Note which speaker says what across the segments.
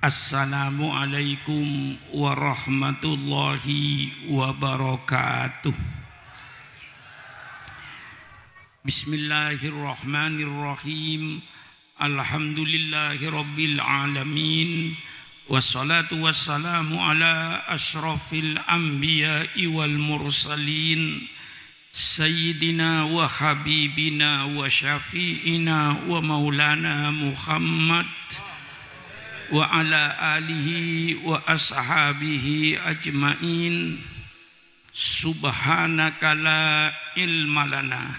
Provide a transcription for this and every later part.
Speaker 1: Assalamualaikum warahmatullahi wabarakatuh. Bismillahirrahmanirrahim. Alhamdulillahi rabbil alamin. Wassalatu wassalamu ala asyrafil anbiya'i wal mursalin. Sayyidina wa habibina wa syafi'ina wa maulana Muhammad wa ala alihi wa ashabihi ajmain. Subhanaka la ilma lana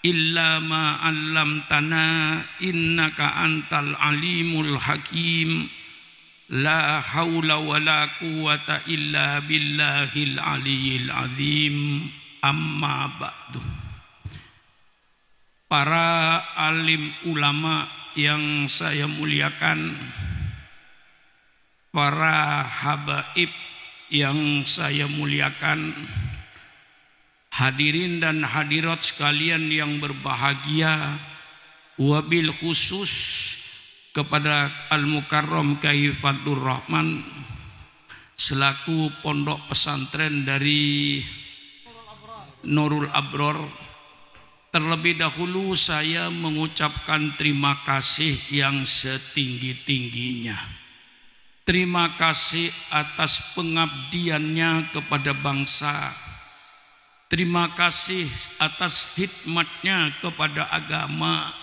Speaker 1: illa ma 'allamtana innaka antal alimul hakim. La haula wa la quwwata illa billahil aliyyil azim. Amma ba'du. Para alim ulama yang saya muliakan, para habaib yang saya muliakan, hadirin dan hadirat sekalian yang berbahagia, wabil khusus kepada Al-Mukarram Kyai Fadlur Rahman selaku pondok pesantren dari Nurul Abror. Terlebih dahulu saya mengucapkan terima kasih yang setinggi-tingginya. Terima kasih atas pengabdiannya kepada bangsa. Terima kasih atas khidmatnya kepada agama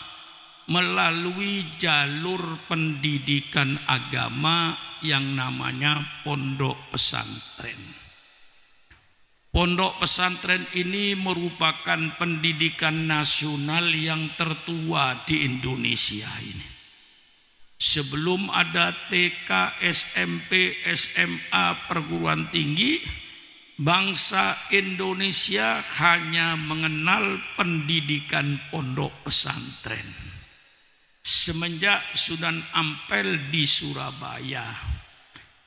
Speaker 1: melalui jalur pendidikan agama yang namanya pondok pesantren. Pondok pesantren ini merupakan pendidikan nasional yang tertua di Indonesia ini. Sebelum ada TK, SMP, SMA, perguruan tinggi, bangsa Indonesia hanya mengenal pendidikan pondok pesantren. Semenjak Sunan Ampel di Surabaya,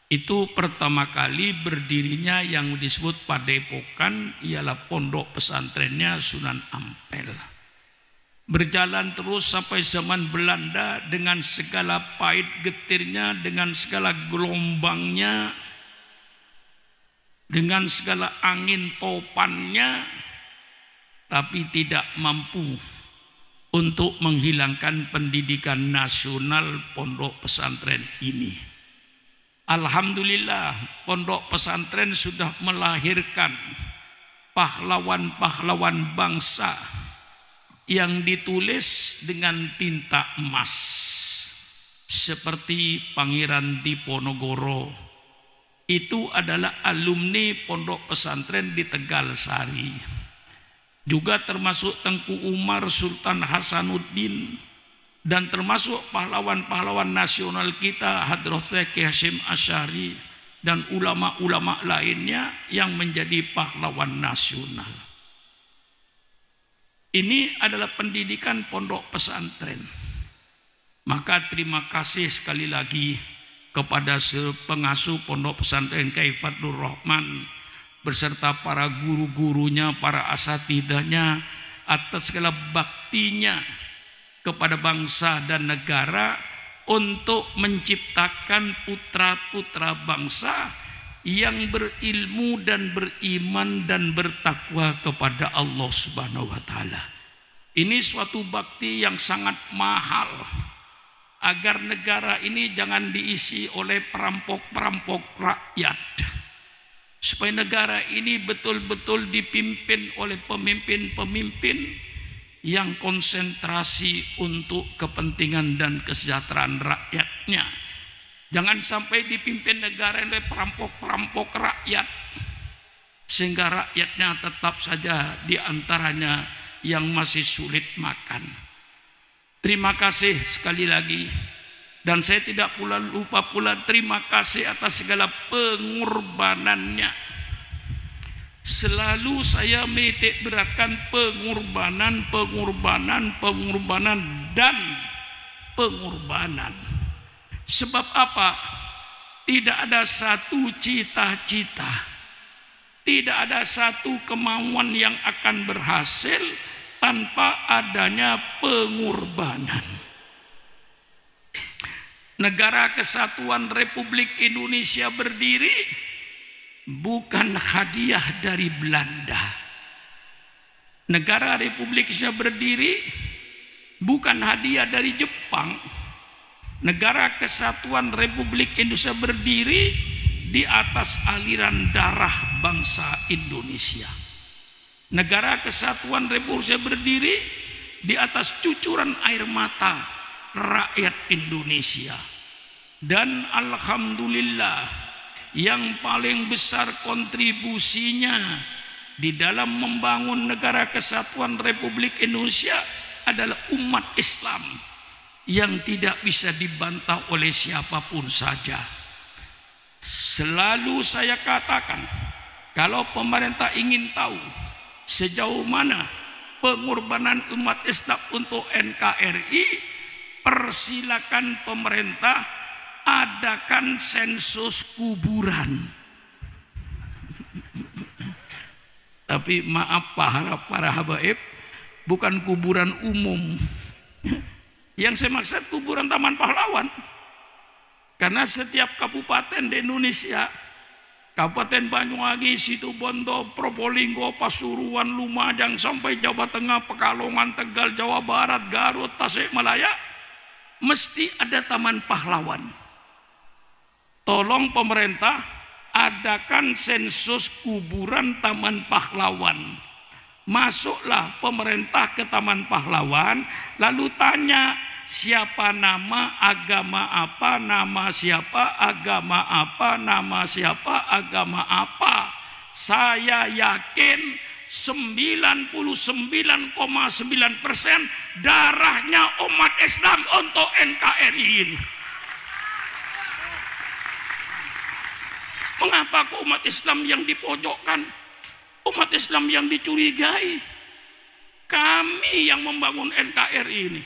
Speaker 1: itu pertama kali berdirinya yang disebut Padepokan ialah pondok pesantrennya Sunan Ampel. Berjalan terus sampai zaman Belanda dengan segala pahit getirnya, dengan segala gelombangnya, dengan segala angin topannya, tapi tidak mampu untuk menghilangkan pendidikan nasional pondok pesantren ini. Alhamdulillah, pondok pesantren sudah melahirkan pahlawan-pahlawan bangsa yang ditulis dengan tinta emas seperti Pangeran Diponegoro. Itu adalah alumni pondok pesantren di Tegalsari. Juga termasuk Tengku Umar, Sultan Hasanuddin, dan termasuk pahlawan-pahlawan nasional kita Hadrat Kyai Hasyim Asy'ari dan ulama-ulama lainnya yang menjadi pahlawan nasional. Ini adalah pendidikan pondok pesantren. Maka terima kasih sekali lagi kepada pengasuh pondok pesantren Kyai Fadlur Rahman beserta para guru-gurunya, para asatidahnya atas segala baktinya kepada bangsa dan negara untuk menciptakan putra-putra bangsa yang berilmu dan beriman dan bertakwa kepada Allah Subhanahu wa taala. Ini suatu bakti yang sangat mahal agar negara ini jangan diisi oleh perampok-perampok rakyat. Supaya negara ini betul-betul dipimpin oleh pemimpin-pemimpin yang konsentrasi untuk kepentingan dan kesejahteraan rakyatnya. Jangan sampai dipimpin negara oleh perampok-perampok rakyat sehingga rakyatnya tetap saja diantaranya yang masih sulit makan. Terima kasih sekali lagi, dan saya tidak pula lupa pula terima kasih atas segala pengorbanannya. Selalu saya menitik beratkan pengorbanan dan pengorbanan. Sebab apa? Tidak ada satu cita-cita, tidak ada satu kemauan yang akan berhasil tanpa adanya pengorbanan. Negara Kesatuan Republik Indonesia berdiri bukan hadiah dari Belanda. Negara Republik Indonesia berdiri bukan hadiah dari Jepang. Negara Kesatuan Republik Indonesia berdiri di atas aliran darah bangsa Indonesia. Negara Kesatuan Republik Indonesia berdiri di atas cucuran air mata rakyat Indonesia. Dan alhamdulillah, yang paling besar kontribusinya di dalam membangun negara Kesatuan Republik Indonesia adalah umat Islam yang tidak bisa dibantah oleh siapapun saja. Selalu saya katakan, kalau pemerintah ingin tahu sejauh mana pengorbanan umat Islam untuk NKRI, persilakan pemerintah adakan sensus kuburan. Tapi maaf para habaib, bukan kuburan umum. Yang saya maksud kuburan Taman Pahlawan. Karena setiap kabupaten di Indonesia, Kabupaten Banyuwangi, Situbondo, Probolinggo, Pasuruan, Lumajang, sampai Jawa Tengah, Pekalongan, Tegal, Jawa Barat, Garut, Tasikmalaya, mesti ada Taman Pahlawan. Tolong pemerintah adakan sensus kuburan Taman Pahlawan. Masuklah pemerintah ke Taman Pahlawan, lalu tanya siapa nama, agama apa, nama siapa, agama apa, nama siapa, agama apa. Saya yakin 99,9% darahnya umat Islam untuk NKRI ini. Mengapa kok umat Islam yang dipojokkan? Umat Islam yang dicurigai? Kami yang membangun NKRI ini.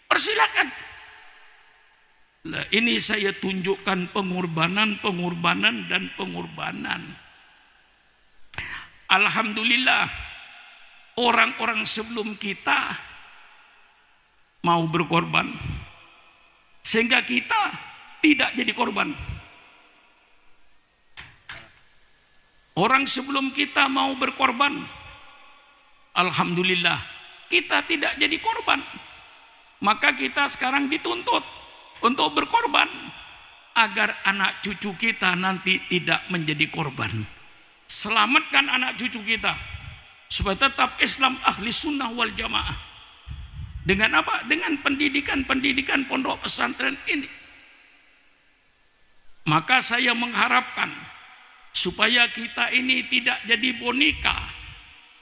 Speaker 1: Persilakan. Nah, ini saya tunjukkan pengorbanan dan pengorbanan. Alhamdulillah, orang-orang sebelum kita mau berkorban, sehingga kita tidak jadi korban. Orang sebelum kita mau berkorban, alhamdulillah kita tidak jadi korban. Maka kita sekarang dituntut untuk berkorban agar anak cucu kita nanti tidak menjadi korban. Selamatkan anak cucu kita supaya tetap Islam ahli sunnah wal jamaah. Dengan apa? Dengan pendidikan pondok pesantren ini. Maka saya mengharapkan supaya kita ini tidak jadi boneka.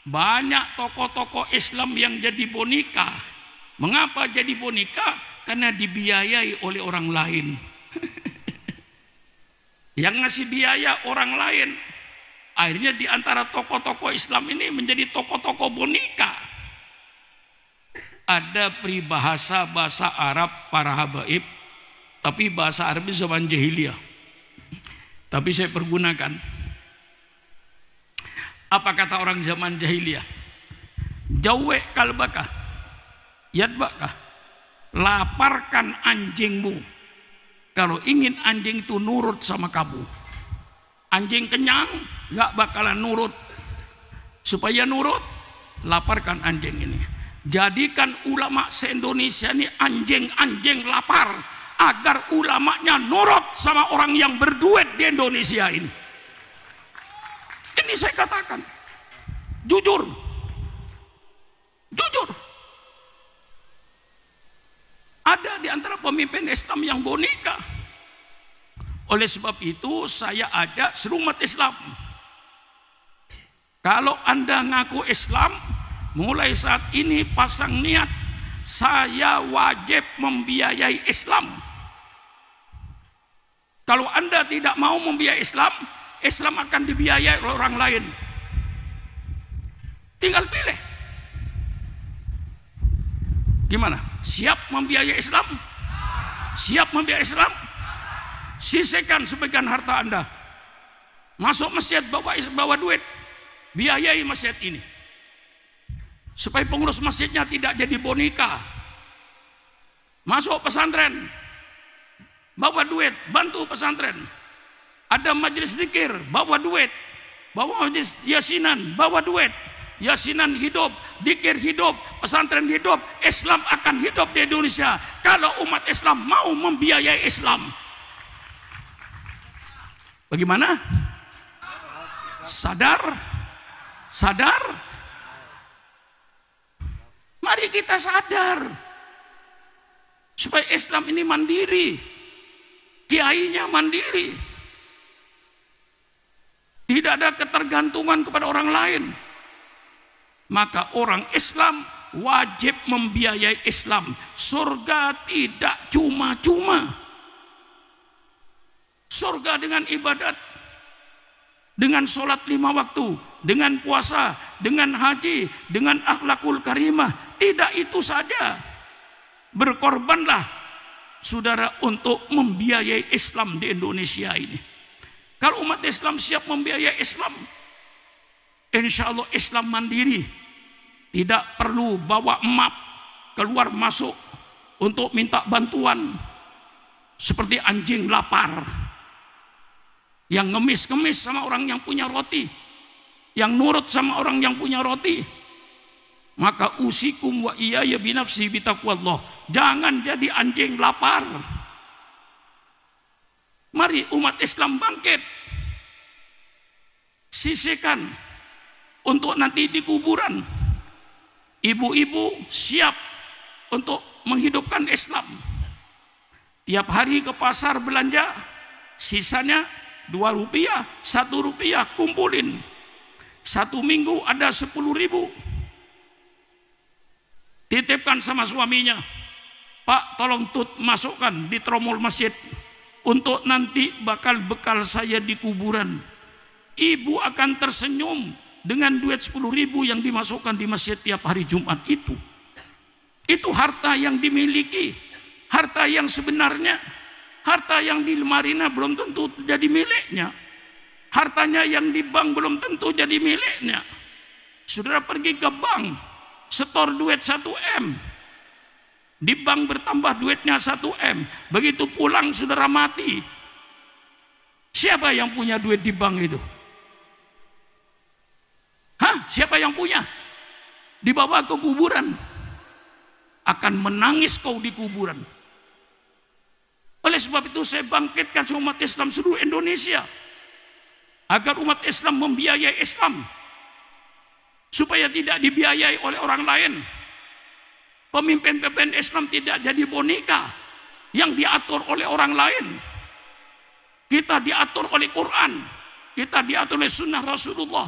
Speaker 1: Banyak tokoh-tokoh Islam yang jadi boneka. Mengapa jadi boneka? Karena dibiayai oleh orang lain. Yang ngasih biaya orang lain. Akhirnya di antara tokoh-tokoh Islam ini menjadi tokoh-tokoh boneka. Ada peribahasa bahasa Arab para habaib, tapi bahasa Arab zaman jahiliyah. Tapi saya pergunakan. Apa kata orang zaman jahiliyah? Jawwe kalbaka, yadbaka. Laparkan anjingmu kalau ingin anjing itu nurut sama kamu. Anjing kenyang gak bakalan nurut. Supaya nurut, laparkan anjing ini. Jadikan ulama se-Indonesia ini anjing-anjing lapar, agar ulamanya nurut sama orang yang berduit di Indonesia ini. Ini saya katakan jujur. Ada di antara pemimpin Islam yang boneka. Oleh sebab itu saya ajak seluruh umat Islam, kalau Anda ngaku Islam, mulai saat ini pasang niat, saya wajib membiayai Islam. Kalau Anda tidak mau membiayai Islam, Islam akan dibiayai oleh orang lain. Tinggal pilih. Gimana? Siap membiayai Islam? Siap membiayai Islam? Sisihkan sebagian harta Anda. Masuk masjid bawa duit. Biayai masjid ini. Supaya pengurus masjidnya tidak jadi boneka. Masuk pesantren. bawa duit, bantu pesantren. Ada majelis zikir, bawa duit. Bawa majelis yasinan, bawa duit. Yasinan hidup, zikir hidup, pesantren hidup, Islam akan hidup di Indonesia kalau umat Islam mau membiayai Islam. Bagaimana? Sadar? Sadar? Mari kita sadar supaya Islam ini mandiri, kiainya mandiri, tidak ada ketergantungan kepada orang lain. Maka orang Islam wajib membiayai Islam. Surga tidak cuma-cuma. Surga dengan ibadat, dengan sholat 5 waktu, dengan puasa, dengan haji, dengan akhlakul karimah. Tidak itu saja. Berkorbanlah saudara untuk membiayai Islam di Indonesia ini. Kalau umat Islam siap membiayai Islam, insya Allah Islam mandiri, tidak perlu bawa map keluar masuk untuk minta bantuan seperti anjing lapar yang ngemis-ngemis sama orang yang punya roti, yang nurut sama orang yang punya roti. Maka usikum wa iyaya binafsi bitaqwallah, jangan jadi anjing lapar. Mari umat Islam bangkit, sisihkan untuk nanti di kuburan. Ibu-ibu siap untuk menghidupkan Islam. Tiap hari ke pasar belanja, sisanya 2 rupiah, 1 rupiah kumpulin. 1 minggu ada 10.000. Titipkan sama suaminya, Pak tolong masukkan di tromol masjid untuk nanti bekal saya di kuburan. Ibu akan tersenyum dengan duit 10.000 yang dimasukkan di masjid tiap hari Jumat itu. Itu harta yang dimiliki, harta yang sebenarnya. Harta yang di lemarinya belum tentu jadi miliknya. Hartanya yang di bank belum tentu jadi miliknya. Saudara pergi ke bank, setor duit 1 M. Di bank bertambah duitnya 1 M. Begitu pulang saudara mati. Siapa yang punya duit di bank itu? Hah? Siapa yang punya? Dibawa ke kuburan. Akan menangis kau di kuburan. Oleh sebab itu saya bangkitkan umat Islam seluruh Indonesia agar umat Islam membiayai Islam supaya tidak dibiayai oleh orang lain. Pemimpin-pemimpin Islam tidak jadi boneka yang diatur oleh orang lain. Kita diatur oleh Quran, kita diatur oleh sunnah Rasulullah.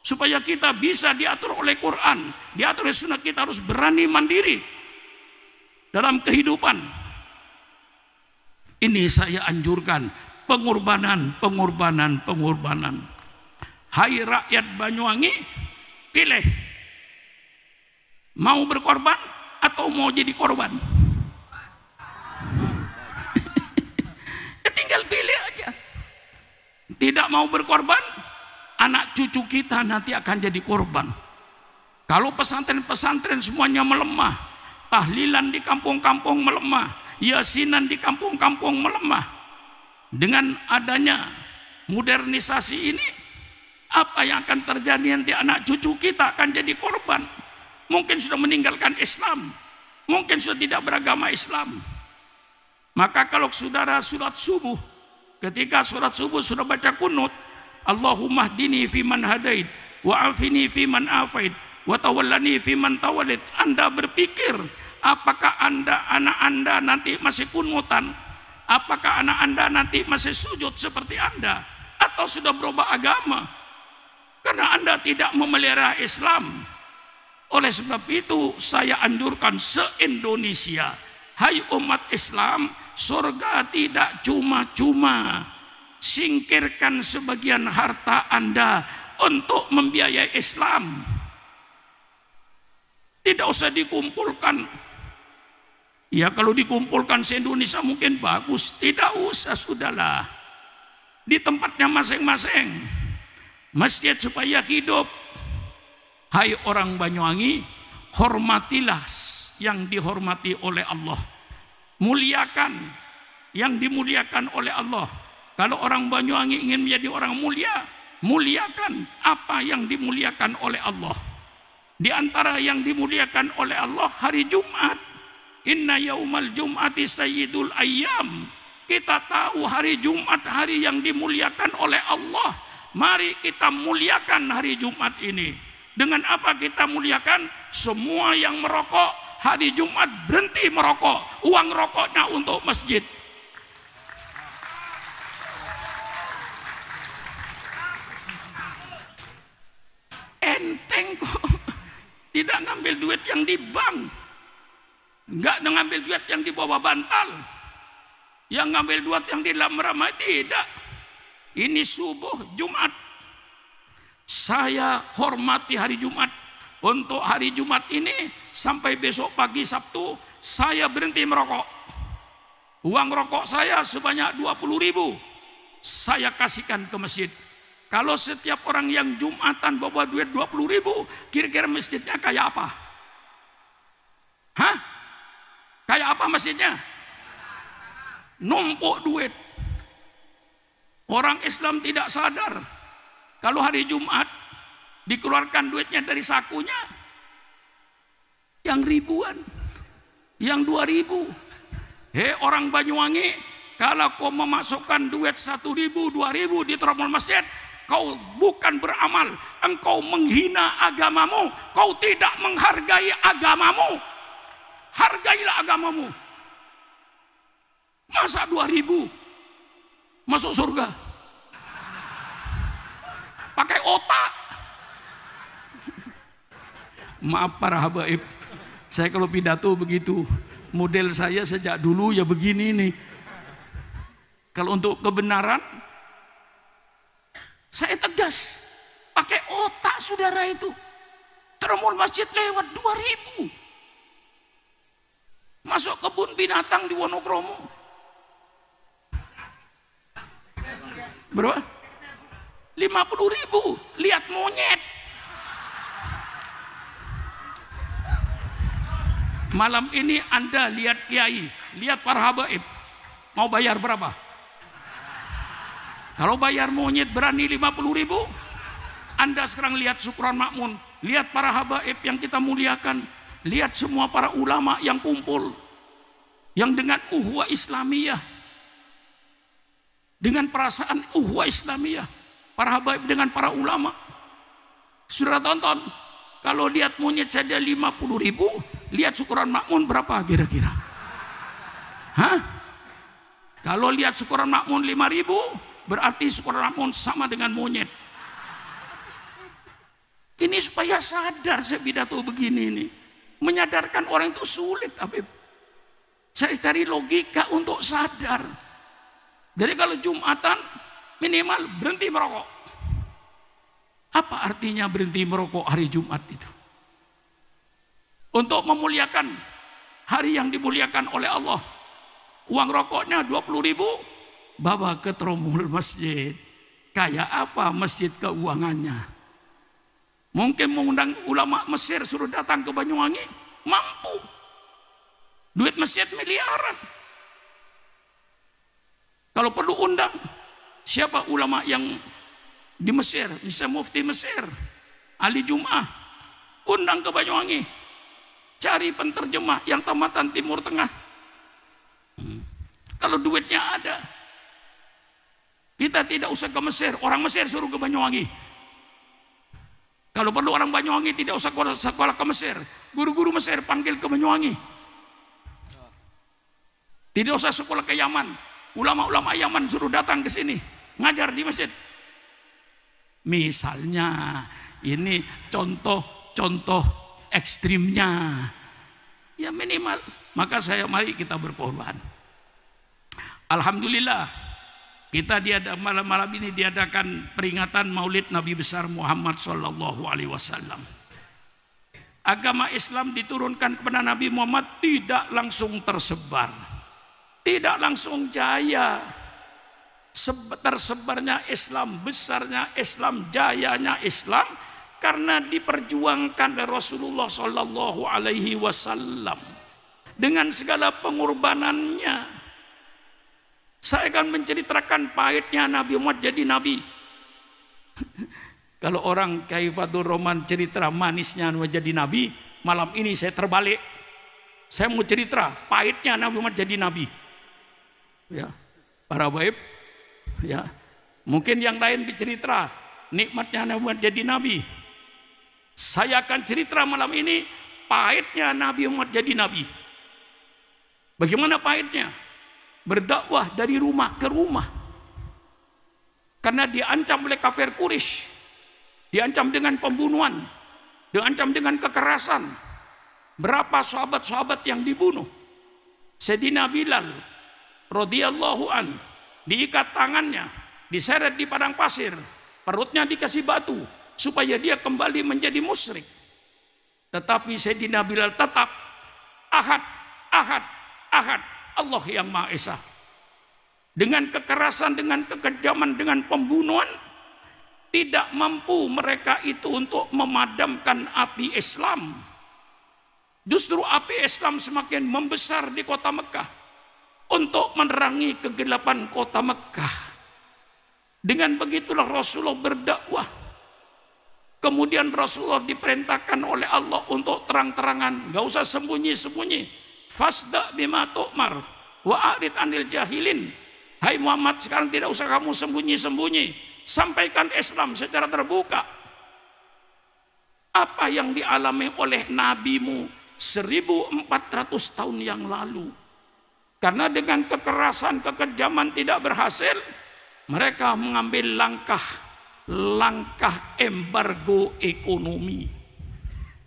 Speaker 1: Supaya kita bisa diatur oleh Quran, diatur oleh sunnah, kita harus berani mandiri dalam kehidupan. Ini saya anjurkan, pengorbanan. Hai rakyat Banyuwangi, pilih. Mau berkorban atau mau jadi korban? Ya tinggal pilih aja. Tidak mau berkorban, anak cucu kita nanti akan jadi korban. Kalau pesantren-pesantren semuanya melemah, tahlilan di kampung-kampung melemah, yasinan di kampung-kampung melemah. Dengan adanya modernisasi ini, apa yang akan terjadi nanti? Anak cucu kita akan jadi korban. Mungkin sudah meninggalkan Islam, mungkin sudah tidak beragama Islam. Maka kalau saudara surat subuh, ketika surat subuh sudah baca kunut, Allahumma hdini fiman hadait, wa afini fiman afait, wa tawallani fiman tawallit. Anda berpikir, apakah anak Anda nanti masih kunutan? Apakah anak Anda nanti masih sujud seperti Anda? Atau sudah berubah agama? Karena Anda tidak memelihara Islam. Oleh sebab itu saya anjurkan se-Indonesia, hai umat Islam, surga tidak cuma-cuma. Singkirkan sebagian harta Anda untuk membiayai Islam. Tidak usah dikumpulkan. Ya kalau dikumpulkan se-Indonesia mungkin bagus. Tidak usah, sudahlah. Di tempatnya masing-masing. Masjid supaya hidup. Hai orang Banyuwangi, hormatilah yang dihormati oleh Allah. Muliakan yang dimuliakan oleh Allah. Kalau orang Banyuwangi ingin menjadi orang mulia, muliakan apa yang dimuliakan oleh Allah. Di antara yang dimuliakan oleh Allah hari Jumat. Inna yaumal jum'ati sayyidul ayyam. Kita tahu hari Jumat hari yang dimuliakan oleh Allah. Mari kita muliakan hari Jumat ini. Dengan apa kita muliakan? Semua yang merokok hari Jumat berhenti merokok. Uang rokoknya untuk masjid. Enteng kok. Tidak ngambil duit yang di bank, nggak ngambil duit yang di bawah bantal, yang ngambil duit yang di dalam ramai, tidak. Ini subuh Jumat. Saya hormati hari Jumat. Untuk hari Jumat ini sampai besok pagi Sabtu saya berhenti merokok. Uang rokok saya sebanyak 20.000 saya kasihkan ke masjid. Kalau setiap orang yang Jumatan bawa duit 20.000, kira-kira masjidnya kayak apa? Hah? Kayak apa masjidnya? Numpuk duit. Orang Islam tidak sadar kalau hari Jumat dikeluarkan duitnya dari sakunya yang ribuan, yang 2.000. Hei orang Banyuwangi, kalau kau memasukkan duit 1.000, 2.000 di tromol masjid, kau bukan beramal, engkau menghina agamamu, kau tidak menghargai agamamu. Hargailah agamamu. Masa 2.000 masuk surga? Pakai otak. Maaf para habaib, saya kalau pidato begitu, model saya sejak dulu ya begini nih. Kalau untuk kebenaran saya tegas, pakai otak saudara itu. Tromol masjid lewat 2.000. Masuk kebun binatang di Wonokromo. Berapa? 50.000. Lihat monyet. Malam ini Anda lihat kiai, lihat para habaib. Mau bayar berapa? Kalau bayar monyet berani 50.000, Anda sekarang lihat Syukron Makmun, lihat para habaib yang kita muliakan, lihat semua para ulama yang kumpul, yang dengan uhwah Islamiyah, dengan perasaan uhwah Islamiyah, para habaib dengan para ulama. Sudah tonton, kalau lihat monyet saja 50.000, lihat Syukron Makmun berapa kira-kira? Hah? Kalau lihat Syukron Makmun 5.000, berarti Syukron Makmun sama dengan monyet. Ini supaya sadar saya pidato begini nih. Menyadarkan orang itu sulit, Habib. Saya cari logika untuk sadar. Jadi kalau Jumatan minimal berhenti merokok. Apa artinya berhenti merokok hari Jumat itu? Untuk memuliakan hari yang dimuliakan oleh Allah. Uang rokoknya 20.000. Bawa ke tromol masjid. Kayak apa masjid keuangannya? Mungkin mengundang ulama Mesir suruh datang ke Banyuwangi, mampu. Duit masjid miliaran. Kalau perlu undang siapa ulama yang di Mesir, misalnya Mufti Mesir, Ali Jum'ah, undang ke Banyuwangi. Cari penterjemah yang tamatan Timur Tengah. Kalau duitnya ada, kita tidak usah ke Mesir, orang Mesir suruh ke Banyuwangi. Kalau perlu orang Banyuwangi tidak usah sekolah ke Mesir, guru-guru Mesir panggil ke Banyuwangi. Tidak usah sekolah ke Yaman, ulama-ulama Yaman suruh datang ke sini, ngajar di masjid. Misalnya, ini contoh ekstrimnya, ya minimal. Maka mari kita berkorban. Alhamdulillah, kita malam ini diadakan peringatan Maulid Nabi besar Muhammad sallallahu alaihi wasallam. Agama Islam diturunkan kepada Nabi Muhammad tidak langsung tersebar, tidak langsung jaya. Tersebarnya Islam, besarnya Islam, jayanya Islam karena diperjuangkan oleh Rasulullah sallallahu alaihi wasallam dengan segala pengorbanannya. Saya akan menceritakan pahitnya Nabi Muhammad jadi nabi. Kalau orang Kaifatul Roman cerita manisnya menjadi nabi, malam ini saya terbalik. Saya mau cerita pahitnya Nabi Muhammad jadi nabi. Ya, para baib, ya. Mungkin yang lain bercerita nikmatnya Nabi Muhammad jadi nabi. Saya akan cerita malam ini pahitnya Nabi Muhammad jadi nabi. Bagaimana pahitnya? Berdakwah dari rumah ke rumah. Karena diancam oleh kafir Quraisy, diancam dengan pembunuhan, diancam dengan kekerasan. Berapa sahabat-sahabat yang dibunuh? Sayyidina Bilal radhiyallahu an diikat tangannya, diseret di padang pasir, perutnya dikasih batu supaya dia kembali menjadi musyrik. Tetapi Sayyidina Bilal tetap ahad, ahad, ahad, Allah yang Maha Esa. Dengan kekerasan, dengan kekejaman, dengan pembunuhan, tidak mampu mereka itu untuk memadamkan api Islam. Justru api Islam semakin membesar di kota Mekah untuk menerangi kegelapan kota Mekah. Dengan begitulah Rasulullah berdakwah. Kemudian Rasulullah diperintahkan oleh Allah untuk terang-terangan, gak usah sembunyi-sembunyi. Fasda bima tu'mar wa a'rid anil jahilin. Hai Muhammad, sekarang tidak usah kamu sembunyi-sembunyi, sampaikan Islam secara terbuka. Apa yang dialami oleh nabimu 1400 tahun yang lalu, karena dengan kekerasan, kekejaman tidak berhasil, mereka mengambil langkah embargo ekonomi.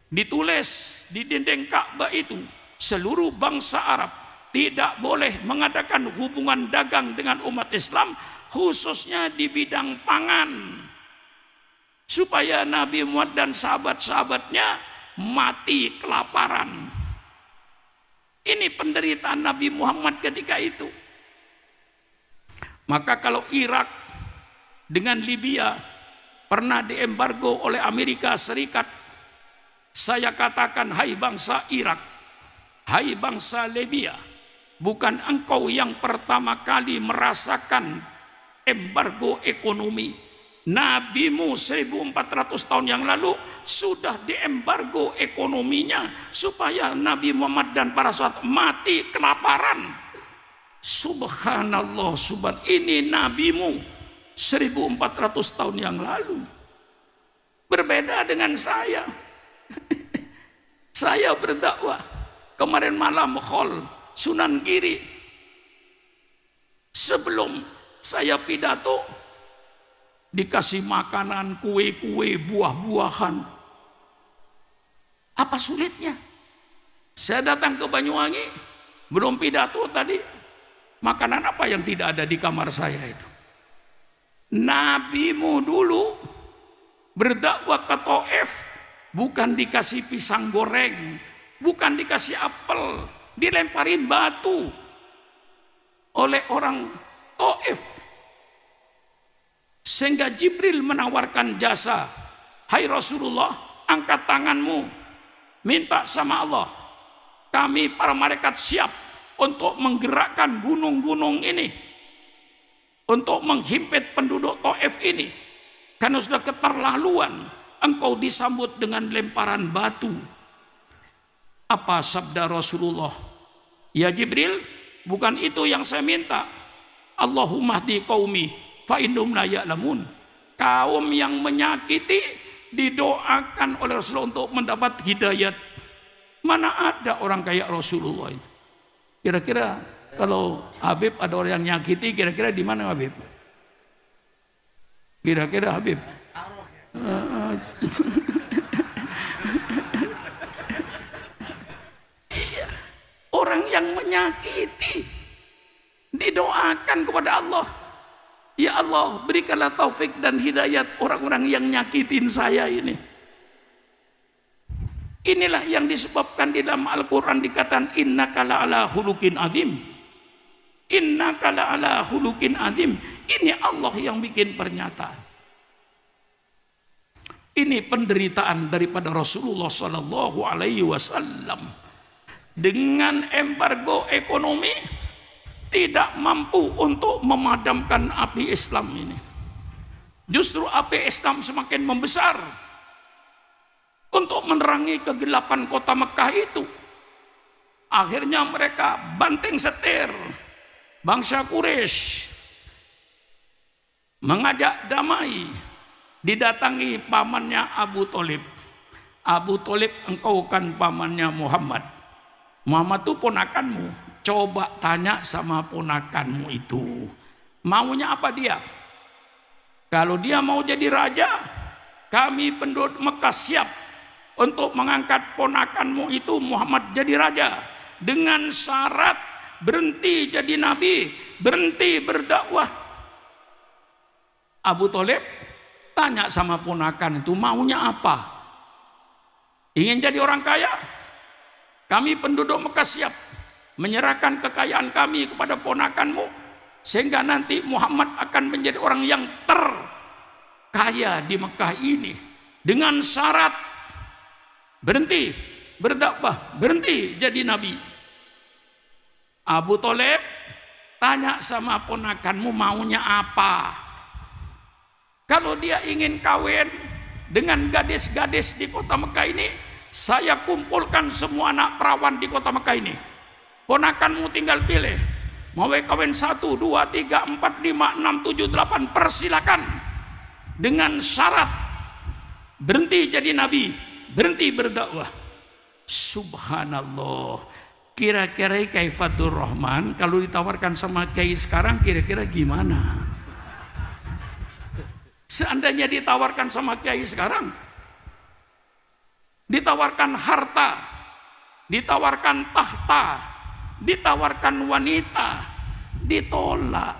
Speaker 1: Ditulis di dinding Ka'bah itu, seluruh bangsa Arab tidak boleh mengadakan hubungan dagang dengan umat Islam, khususnya di bidang pangan, supaya Nabi Muhammad dan sahabat-sahabatnya mati kelaparan. Ini penderitaan Nabi Muhammad ketika itu. Maka kalau Irak dengan Libya pernah diembargo oleh Amerika Serikat, saya katakan, hai bangsa Irak, hai bangsa Libya, bukan engkau yang pertama kali merasakan embargo ekonomi. Nabimu 1400 tahun yang lalu sudah diembargo ekonominya supaya Nabi Muhammad dan para sahabat mati kelaparan. Subhanallah, ini nabimu 1400 tahun yang lalu. Berbeda dengan saya. Saya berdakwah kemarin malam khol Sunan Giri. Sebelum saya pidato, dikasih makanan, kue-kue, buah-buahan. Apa sulitnya? Saya datang ke Banyuwangi, belum pidato tadi, makanan apa yang tidak ada di kamar saya itu? Nabimu dulu berdakwah ke Taif, bukan dikasih pisang goreng, bukan dikasih apel, dilemparin batu oleh orang Taif. Sehingga Jibril menawarkan jasa, hai Rasulullah, angkat tanganmu, minta sama Allah, kami para malaikat siap untuk menggerakkan gunung-gunung ini, untuk menghimpit penduduk Taif ini, karena sudah keterlaluan engkau disambut dengan lemparan batu. Apa sabda Rasulullah? Ya Jibril, bukan itu yang saya minta. Allahumma hdi qaumi fa innahum la ya'lamun. Kaum yang menyakiti didoakan oleh Rasulullah untuk mendapat hidayat. Mana ada orang kayak Rasulullah itu? Kira-kira kalau Habib ada orang yang nyakiti, kira-kira di mana Habib? Kira-kira Habib? Orang yang menyakiti didoakan kepada Allah, ya Allah, berikanlah taufik dan hidayat orang-orang yang nyakitin saya ini. Inilah yang disebabkan di dalam Al-Quran dikatakan innaka la'ala khuluqin azim. Innaka la'ala khuluqin azim. Ini Allah yang bikin pernyataan. Ini penderitaan daripada Rasulullah Sallallahu Alaihi Wasallam. Dengan embargo ekonomi, tidak mampu untuk memadamkan api Islam ini. Justru api Islam semakin membesar untuk menerangi kegelapan kota Mekah itu. Akhirnya mereka banting setir. Bangsa Quraisy mengajak damai, didatangi pamannya Abu Thalib. Abu Thalib, engkau kan pamannya Muhammad. Muhammad itu ponakanmu. Coba tanya sama ponakanmu itu, maunya apa dia? Kalau dia mau jadi raja, kami penduduk Mekah siap untuk mengangkat ponakanmu itu Muhammad jadi raja, dengan syarat berhenti jadi nabi, berhenti berdakwah. Abu Thalib tanya sama ponakan itu, maunya apa? Ingin jadi orang kaya? Kami penduduk Mekah siap menyerahkan kekayaan kami kepada ponakanmu, sehingga nanti Muhammad akan menjadi orang yang terkaya di Mekah ini, dengan syarat berhenti berdakwah, berhenti jadi nabi. Abu Thalib tanya sama ponakanmu, maunya apa? Kalau dia ingin kawin dengan gadis-gadis di kota Mekah ini, saya kumpulkan semua anak perawan di kota Mekah ini. Ponakanmu tinggal pilih, mau kawin 1, 2, 3, 4, 5, 6, 7, 8, persilakan, dengan syarat berhenti jadi nabi, berhenti berdakwah. Subhanallah. Kira-kira Kaifatur Rahman kalau ditawarkan sama kiai sekarang kira-kira gimana? Seandainya ditawarkan sama kiai sekarang, ditawarkan harta, ditawarkan tahta, ditawarkan wanita, ditolak.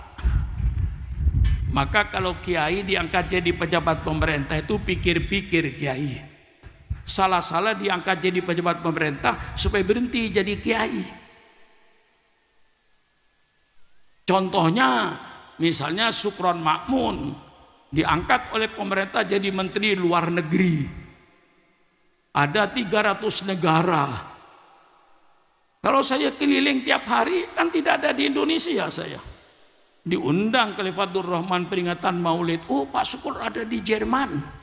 Speaker 1: Maka kalau kiai diangkat jadi pejabat pemerintah itu pikir-pikir kiai. Salah-salah diangkat jadi pejabat pemerintah supaya berhenti jadi kiai. Contohnya misalnya Sukron Makmun diangkat oleh pemerintah jadi menteri luar negeri. Ada 300 negara. Kalau saya keliling tiap hari kan tidak ada di Indonesia saya. Diundang ke Kaifatur Rahman peringatan Maulid. Oh, Pak Sukron ada di Jerman.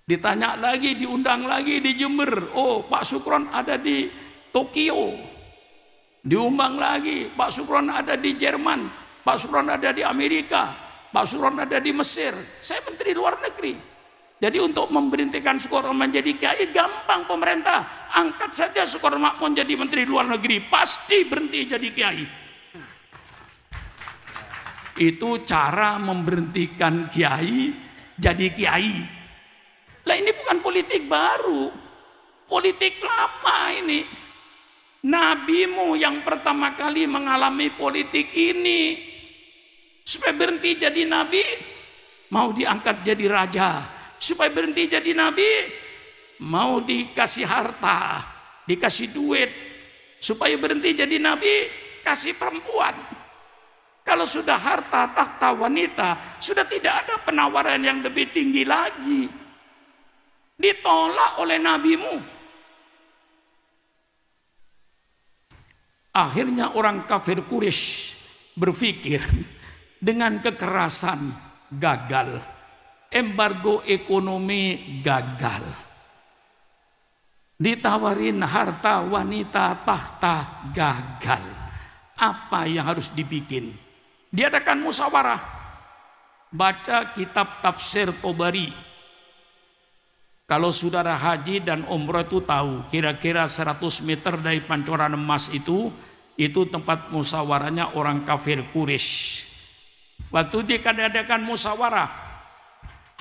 Speaker 1: Ditanya lagi, diundang lagi di Jember. Oh, Pak Sukron ada di Tokyo. Diundang lagi, Pak Sukron ada di Jerman. Pak Sukron ada di Amerika. Pak Sukron ada di Mesir. Saya menteri luar negeri. Jadi untuk memberhentikan Sukron menjadi kiai gampang pemerintah. Angkat saja Sukron Makmun jadi menteri luar negeri, pasti berhenti jadi kiai. Itu cara memberhentikan kiai jadi kiai. Lah ini bukan politik baru, politik lama ini. Nabimu yang pertama kali mengalami politik ini, supaya berhenti jadi nabi, mau diangkat jadi raja. Supaya berhenti jadi nabi, mau dikasih harta, dikasih duit. Supaya berhenti jadi nabi, kasih perempuan. Kalau sudah harta, takhta, wanita, sudah tidak ada penawaran yang lebih tinggi lagi. Ditolak oleh nabimu. Akhirnya orang kafir Quraisy berpikir dengan kekerasan gagal. Embargo ekonomi gagal. Ditawarin harta, wanita, tahta, gagal. Apa yang harus dibikin? Diadakan musyawarah. Baca kitab tafsir Tobari. Kalau saudara haji dan umrah itu tahu, kira-kira 100 meter dari Pancoran Emas itu tempat musyawarahnya orang kafir Quraisy. Waktu diadakan musyawarah,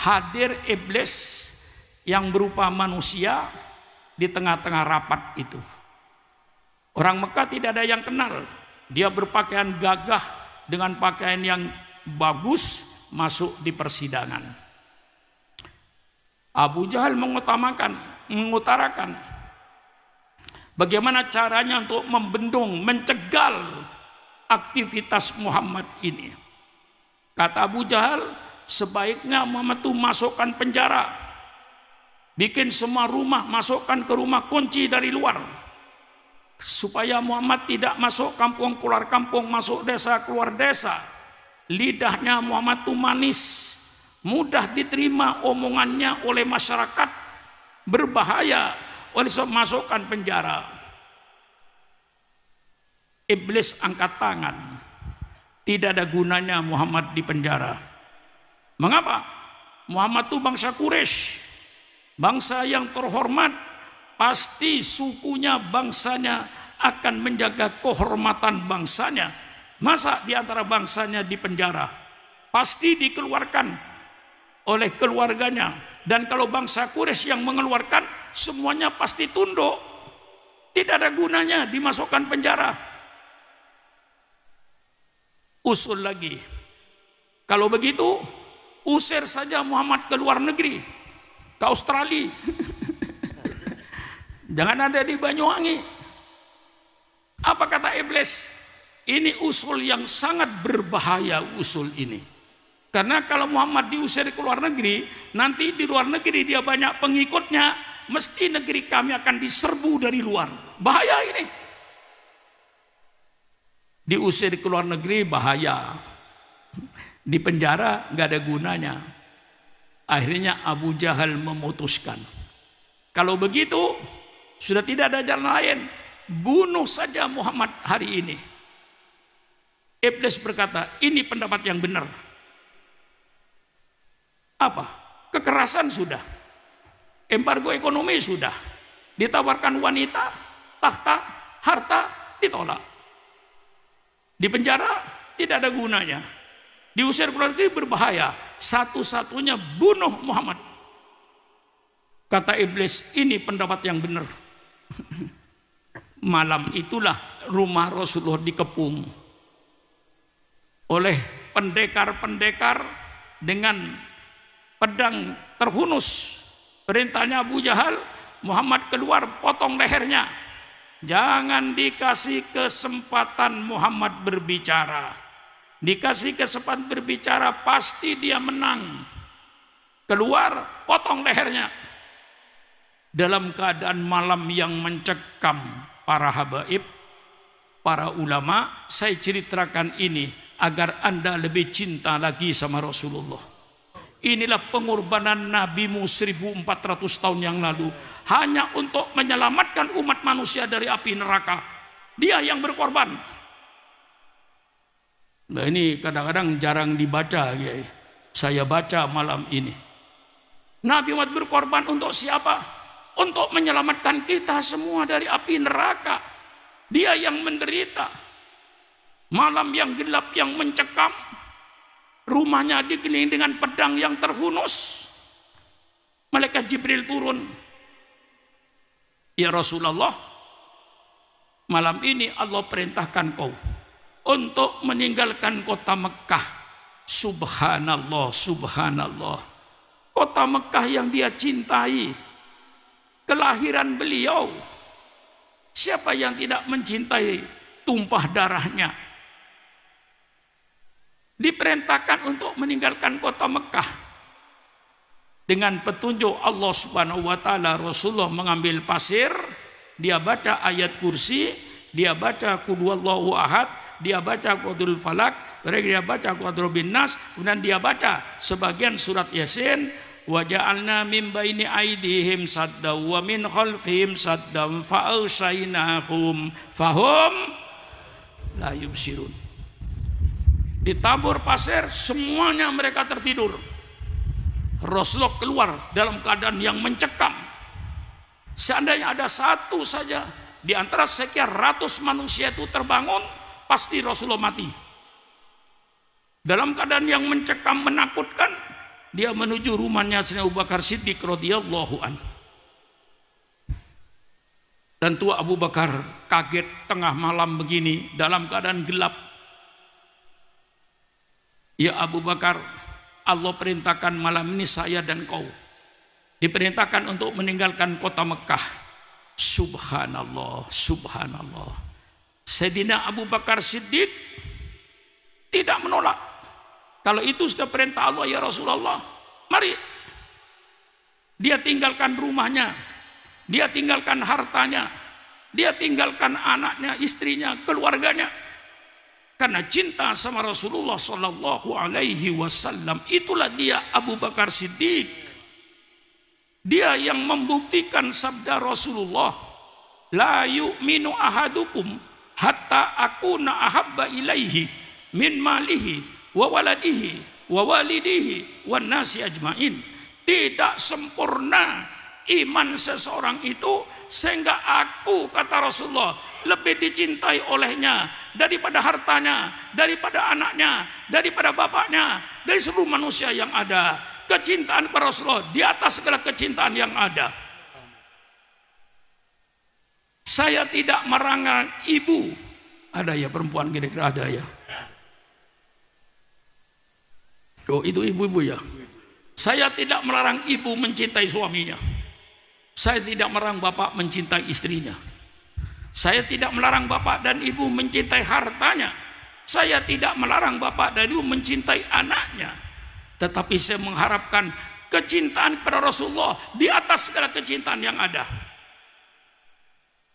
Speaker 1: hadir iblis yang berupa manusia di tengah-tengah rapat itu. Orang Mekah tidak ada yang kenal. Dia berpakaian gagah dengan pakaian yang bagus masuk di persidangan. Abu Jahal mengutarakan bagaimana caranya untuk membendung, mencegal aktivitas Muhammad ini. Kata Abu Jahal, sebaiknya Muhammad itu masukkan penjara, bikin semua rumah, masukkan ke rumah, kunci dari luar. supaya Muhammad tidak masuk kampung keluar kampung, masuk desa keluar desa. Lidahnya Muhammad itu manis, mudah diterima omongannya oleh masyarakat, berbahaya oleh sebab masukkan penjara. Iblis angkat tangan, tidak ada gunanya Muhammad di penjara. Mengapa? Muhammad itu bangsa Quraisy, bangsa yang terhormat, pasti sukunya, bangsanya akan menjaga kehormatan bangsanya. Masa di antara bangsanya di penjara? Pasti dikeluarkan oleh keluarganya. Dan kalau bangsa Quraisy yang mengeluarkan, semuanya pasti tunduk. Tidak ada gunanya dimasukkan penjara. Usul lagi, kalau begitu usir saja Muhammad ke luar negeri, ke Australia. Jangan ada di Banyuwangi. Apa kata iblis? Ini usul yang sangat berbahaya, usul ini. Karena kalau Muhammad diusir ke luar negeri, nanti di luar negeri dia banyak pengikutnya, mesti negeri kami akan diserbu dari luar. Bahaya ini. Diusir ke luar negeri bahaya. Di penjara nggak ada gunanya. Akhirnya Abu Jahal memutuskan, kalau begitu sudah tidak ada jalan lain, bunuh saja Muhammad hari ini. Iblis berkata, ini pendapat yang benar. Apa? Kekerasan sudah, embargo ekonomi sudah, ditawarkan wanita, tahta, harta, ditolak. Di penjara tidak ada gunanya. Diusir keluar negeri berbahaya. Satu-satunya bunuh Muhammad. Kata iblis, ini pendapat yang benar. Malam itulah rumah Rasulullah dikepung oleh pendekar-pendekar dengan pedang terhunus. Perintahnya Abu Jahal, Muhammad keluar, potong lehernya. Jangan dikasih kesempatan Muhammad berbicara. Dikasih kesempatan berbicara, pasti dia menang. Keluar, potong lehernya. Dalam keadaan malam yang mencekam, para habaib, para ulama, saya ceritakan ini agar Anda lebih cinta lagi sama Rasulullah. Inilah pengorbanan Nabimu 1400 tahun yang lalu, hanya untuk menyelamatkan umat manusia dari api neraka. Dia yang berkorban. Nah, ini kadang-kadang jarang dibaca, Kiai. Saya baca malam ini. Nabi Muhammad berkorban untuk siapa? Untuk menyelamatkan kita semua dari api neraka. Dia yang menderita. Malam yang gelap yang mencekam, rumahnya dikelilingi dengan pedang yang terhunus. Malaikat Jibril turun. Ya Rasulullah, malam ini Allah perintahkan kau untuk meninggalkan kota Mekah. Subhanallah, subhanallah. Kota Mekah yang dia cintai, kelahiran beliau. Siapa yang tidak mencintai tumpah darahnya? Diperintahkan untuk meninggalkan kota Mekah. Dengan petunjuk Allah Subhanahu wa taala, Rasulullah mengambil pasir, dia baca ayat kursi, dia baca qul huwallahu ahad, dia baca qul falak, dia baca qul bin nas, kemudian dia baca sebagian surat Yasin, wa ja'alna min baini aidihim sadda wa min khalfihim saddam fa ausainahum fahum la yubsirun. Ditabur pasir, semuanya mereka tertidur. Rasulullah keluar dalam keadaan yang mencekam. Seandainya ada satu saja di antara sekian ratus manusia itu terbangun, pasti Rasulullah mati. Dalam keadaan yang mencekam, menakutkan, dia menuju rumahnya Sayyidina Abu Bakar Siddiq radhiyallahu anhu. Tentu Abu Bakar kaget tengah malam begini dalam keadaan gelap. Ya Abu Bakar, Allah perintahkan malam ini saya dan kau diperintahkan untuk meninggalkan kota Mekah. Subhanallah, subhanallah. Sayyidina Abu Bakar Siddiq tidak menolak. Kalau itu sudah perintah Allah, ya Rasulullah, mari. Dia tinggalkan rumahnya, dia tinggalkan hartanya, Dia tinggalkan anaknya, istrinya, keluarganya. Karena cinta sama Rasulullah Sallallahu Alaihi Wasallam. Itulah dia Abu Bakar Siddiq. Dia yang membuktikan sabda Rasulullah, la yu'minu ahadukum hatta akuna ahabba ilaihi min malihi wa waladihi wa walidihi wan nasi ajmain. Tidak sempurna iman seseorang itu sehingga aku, kata Rasulullah, lebih dicintai olehnya daripada hartanya, daripada anaknya, daripada bapaknya, dari seluruh manusia yang ada. Kecintaan kepada Rasulullah di atas segala kecintaan yang ada. Saya tidak melarang ibu. Ada ya perempuan kira-kira ada ya. Oh itu ibu-ibu ya. Saya tidak melarang ibu mencintai suaminya. Saya tidak melarang bapak mencintai istrinya. Saya tidak melarang bapak dan ibu mencintai hartanya. Saya tidak melarang bapak dan ibu mencintai anaknya. Tetapi saya mengharapkan kecintaan kepada Rasulullah di atas segala kecintaan yang ada.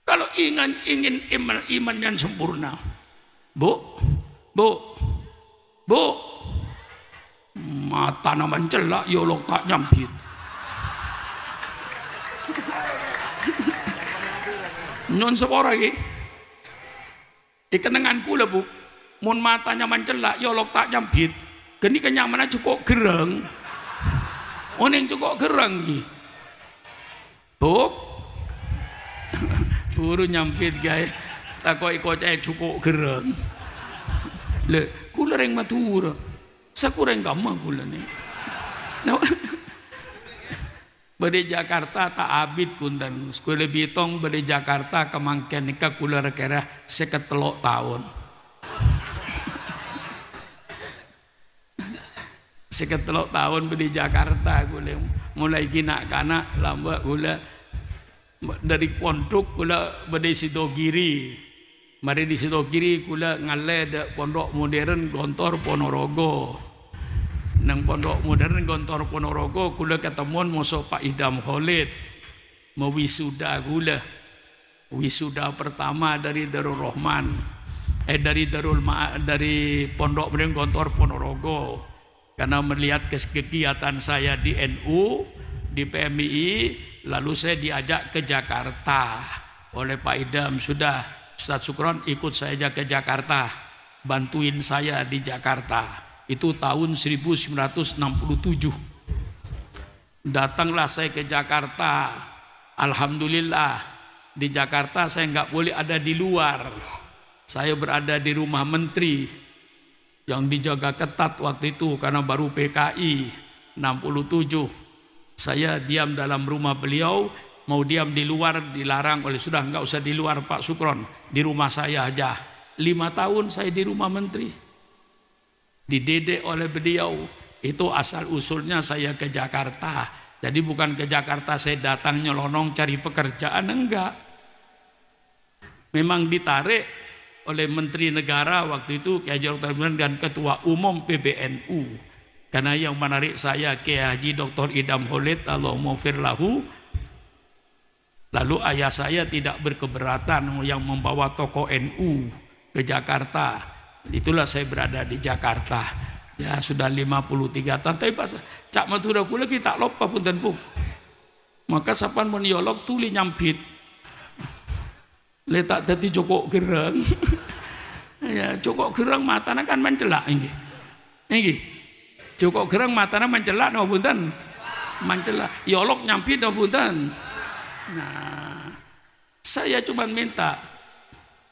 Speaker 1: Kalau ingin iman yang sempurna, bu, mata nama celak, yolok tak nyampit. Nyon sepora lagi, ikenangan kula bu, mun matanya mencelak, yolok tak nyampit. Geni kenyamanan cukup gereng, oning cukup gereng ki, bu, buru nyampit gay, takoi kocai cukup gereng. Le, kula reng matur, sakureng kamma kula nih. Nah, bade Jakarta tak abid kunten, sekolah bitong bade Jakarta kemangken nikah kula rekera 53 tahun. 53 tahun di Jakarta kula mulai kanak-kanak lamba kula dari pondok kula bade Sidogiri. Mari di Sidogiri kula ngale de pondok modern Gontor Ponorogo. Nang pondok modern Gontor Ponorogo kula ketemuan musuh Pak Idam Khalid. Mau wisuda kula. Wisuda pertama dari Darul Rahman. Dari pondok modern Gontor Ponorogo. Karena melihat kegiatan saya di NU, di PMI, lalu saya diajak ke Jakarta oleh Pak Idam. Sudah, Ustadz Sukron ikut saya ke Jakarta, bantuin saya di Jakarta. Itu tahun 1967. Datanglah saya ke Jakarta. Alhamdulillah, di Jakarta saya nggak boleh ada di luar. Saya berada di rumah menteri yang dijaga ketat waktu itu karena baru PKI 67. Saya diam dalam rumah beliau, mau diam di luar dilarang oleh, sudah enggak usah di luar Pak Sukron, di rumah saya aja. 5 tahun saya di rumah menteri, dididik oleh beliau. Itu asal usulnya saya ke Jakarta. Jadi bukan ke Jakarta saya datang nyelonong cari pekerjaan, enggak. Memang ditarik oleh Menteri Negara waktu itu Kiai Haji Dr. dan Ketua Umum PBNU. Karena yang menarik saya Kiai Haji Dr. Idam Khalid Allahumma firlahu. Lalu ayah saya tidak berkeberatan yang membawa tokoh NU ke Jakarta. Itulah saya berada di Jakarta. Ya sudah 53 tahun. Tapi pas cak matura kula kita lupa punten pun. Maka sapan meniolog tuli nyampit. Letak dadi cukup gereng. Ya, cukup gereng matana kan mencelak iki. Iki. Cukup gereng matana mencelak napa punten? Mencelak. Yolok nyampit napa punten? Nah, saya cuma minta,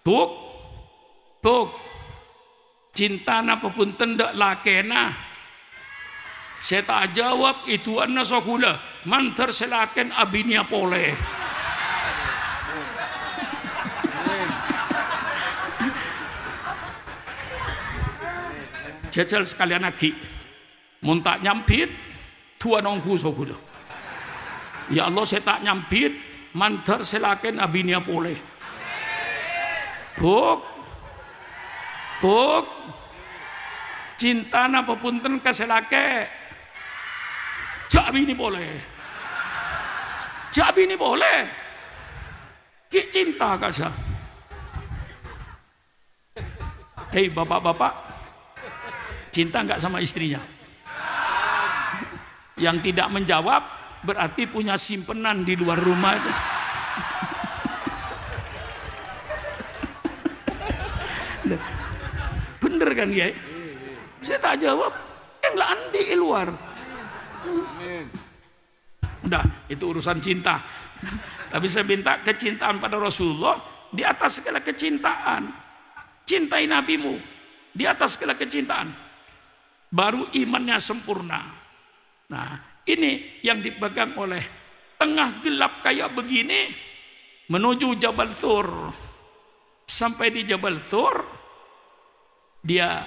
Speaker 1: Buk, cinta napa punten dak lakena. Saya tak jawab itu anna sokula, mantar selaken abinia pole. Jajal sekalian lagi, muntak nyampit, tuan ongku sokula. Ya Allah saya tak nyampit, mantar selaken abinia pole. Buk, cinta napa punten kaselake, jabi ini boleh, Ki cinta gak sah? Hei bapak-bapak, cinta nggak sama istrinya? Yang tidak menjawab berarti punya simpenan di luar rumah. Bener kan ya? Saya tak jawab, nggak andi di luar. Udah, itu urusan cinta. Tapi saya minta kecintaan pada Rasulullah di atas segala kecintaan. Cintai nabimu di atas segala kecintaan, baru imannya sempurna. Nah, ini yang dipegang oleh tengah gelap kayak begini menuju Jabal Thur. Sampai di Jabal Thur, dia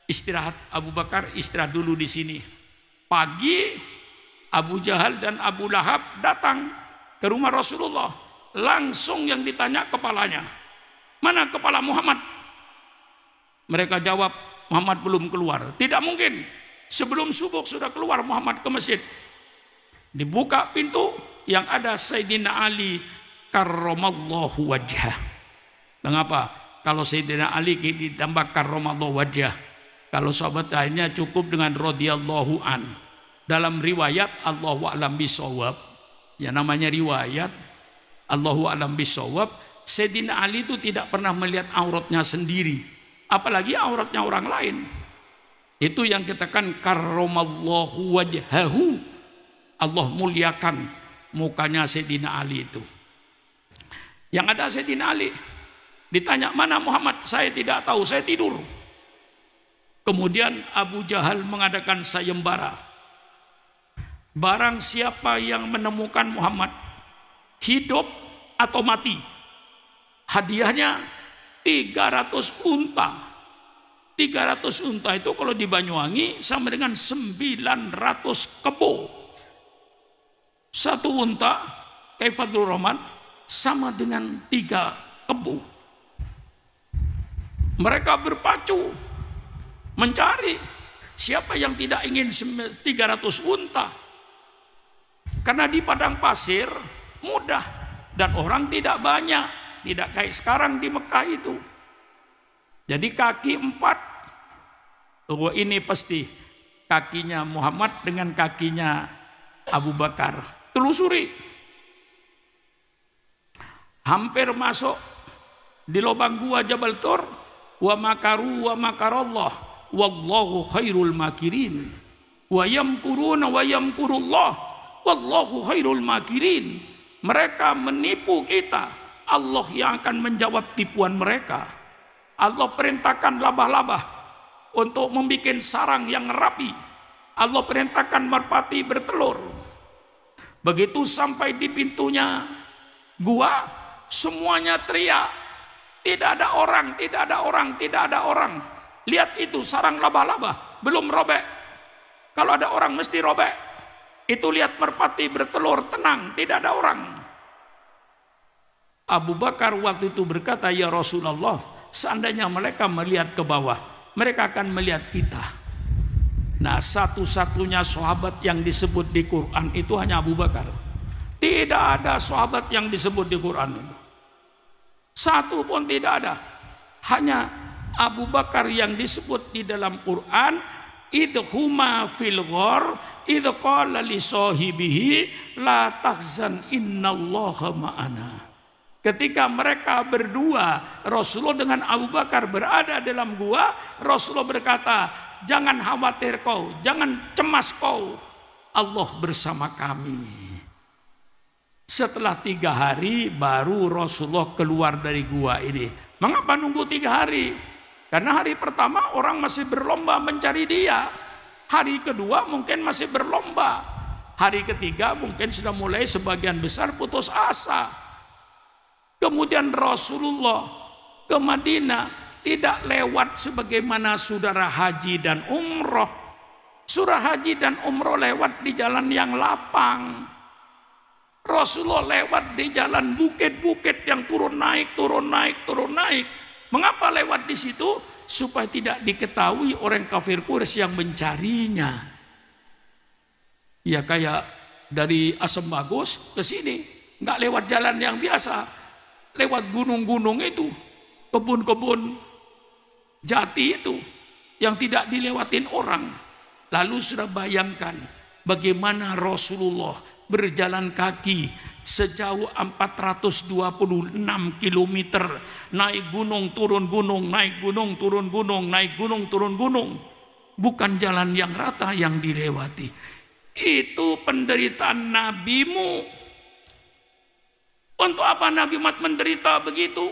Speaker 1: istirahat. Abu Bakar istirahat dulu di sini. Pagi Abu Jahal dan Abu Lahab datang ke rumah Rasulullah. Langsung yang ditanya kepalanya, mana kepala Muhammad? Mereka jawab, Muhammad belum keluar. Tidak mungkin, sebelum subuh sudah keluar Muhammad ke masjid. Dibuka pintu, yang ada Sayyidina Ali karramallahu wajhah. Mengapa? Kalau Sayyidina Ali ditambah karramallahu wajhah. Kalau sahabat lainnya cukup dengan radhiyallahu an. Dalam riwayat Allahu a'lam bishawab, ya namanya riwayat Allahu a'lam bishawab, Sayyidina Ali itu tidak pernah melihat auratnya sendiri, apalagi auratnya orang lain. Itu yang katakan karramallahu wajhahu, Allah muliakan mukanya Sayyidina Ali itu. Yang ada Sayyidina Ali ditanya, mana Muhammad? Saya tidak tahu, saya tidur. Kemudian Abu Jahal mengadakan sayembara. Barang siapa yang menemukan Muhammad hidup atau mati, hadiahnya 300 unta. 300 unta itu kalau di Banyuwangi sama dengan 900 kebo. Satu unta, Kaifatul Rahman, sama dengan 3 kebo. Mereka berpacu mencari siapa yang tidak ingin 300 unta. Karena di padang pasir mudah dan orang tidak banyak. Tidak kayak sekarang di Mekah itu. Jadi kaki 4. Oh, ini pasti kakinya Muhammad dengan kakinya Abu Bakar. Telusuri. Hampir masuk di lubang gua Jabal Thur. Wa makaru wa makarallah. Wallahu khairul makirin. Wa yamkuruna wa yamkurullah. Wallahu khairul makirin. Mereka menipu kita. Allah yang akan menjawab tipuan mereka. Allah perintahkan labah-labah untuk membuat sarang yang rapi. Allah perintahkan merpati bertelur. Begitu sampai di pintunya gua, semuanya teriak. Tidak ada orang, tidak ada orang, tidak ada orang. Lihat itu sarang laba-laba, belum robek. Kalau ada orang mesti robek. Itu lihat merpati bertelur, tenang, tidak ada orang. Abu Bakar waktu itu berkata, ya Rasulullah, seandainya mereka melihat ke bawah, mereka akan melihat kita. Nah, satu-satunya sahabat yang disebut di Quran itu hanya Abu Bakar. Tidak ada sahabat yang disebut di Quran itu. Satu pun tidak ada. Hanya Abu Bakar yang disebut di dalam Quran, idhuma fil ghar idh qala li sahibihi la tahzan innallaha ma'ana. Ketika mereka berdua, Rasulullah dengan Abu Bakar berada dalam gua, Rasulullah berkata, jangan khawatir kau, jangan cemas kau, Allah bersama kami. Setelah 3 hari baru Rasulullah keluar dari gua ini. Mengapa nunggu 3 hari? Karena hari pertama orang masih berlomba mencari dia. Hari kedua mungkin masih berlomba. Hari ketiga mungkin sudah mulai sebagian besar putus asa. Kemudian Rasulullah ke Madinah tidak lewat sebagaimana saudara haji dan umroh. Surah haji dan umroh lewat di jalan yang lapang. Rasulullah lewat di jalan bukit-bukit yang turun naik, turun naik, turun naik. Mengapa lewat di situ? Supaya tidak diketahui orang kafir Quraisy yang mencarinya. Ya kayak dari Asam Bagus ke sini, nggak lewat jalan yang biasa. lewat gunung-gunung itu, kebun-kebun jati itu yang tidak dilewatin orang. Lalu sudah bayangkan bagaimana Rasulullah berjalan kaki sejauh 426 kilometer, naik gunung turun gunung, naik gunung turun gunung, naik gunung turun gunung. Bukan jalan yang rata yang dilewati. Itu penderitaan nabimu. Untuk apa Nabi Muhammad menderita begitu?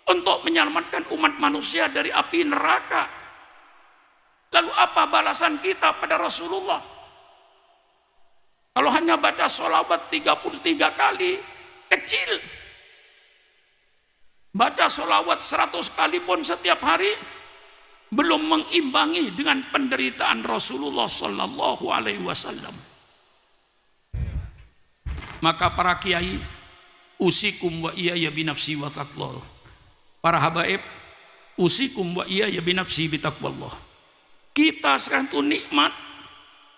Speaker 1: Untuk menyelamatkan umat manusia dari api neraka. Lalu apa balasan kita pada Rasulullah? Kalau hanya baca sholawat 33 kali, kecil. Baca sholawat 100 kali pun setiap hari, belum mengimbangi dengan penderitaan Rasulullah Sallallahu Alaihi Wasallam. Maka para kiai, usikum wa iyaya binafsi wa taqwallah. Para habaib, usikum wa iyaya binafsi bitaqwallah. Kita sekarang itu nikmat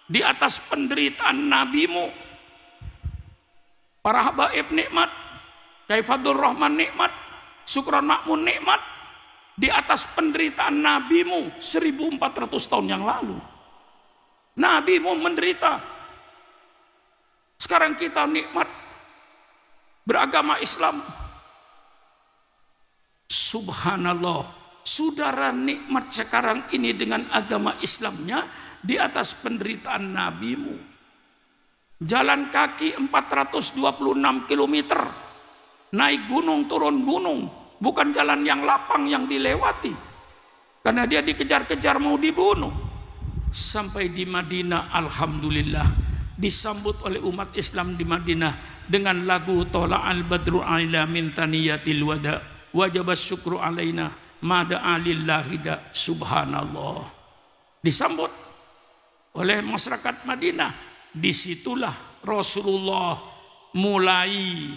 Speaker 1: di atas penderitaan nabimu. Para habaib nikmat, Kyai Fadlur Rahman nikmat, Syukron Makmun nikmat di atas penderitaan nabimu 1400 tahun yang lalu. Nabimu menderita. Sekarang kita nikmat beragama Islam. Subhanallah, saudara nikmat sekarang ini dengan agama Islamnya di atas penderitaan nabimu. Jalan kaki 426 km, naik gunung turun gunung, bukan jalan yang lapang yang dilewati, karena dia dikejar-kejar mau dibunuh. Sampai di Madinah, alhamdulillah, disambut oleh umat Islam di Madinah dengan lagu Tola'al Badru Aila min Taniyatil Wada wajabas syukru alaina mada alillahida. Subhanallah, disambut oleh masyarakat Madinah. Disitulah Rasulullah mulai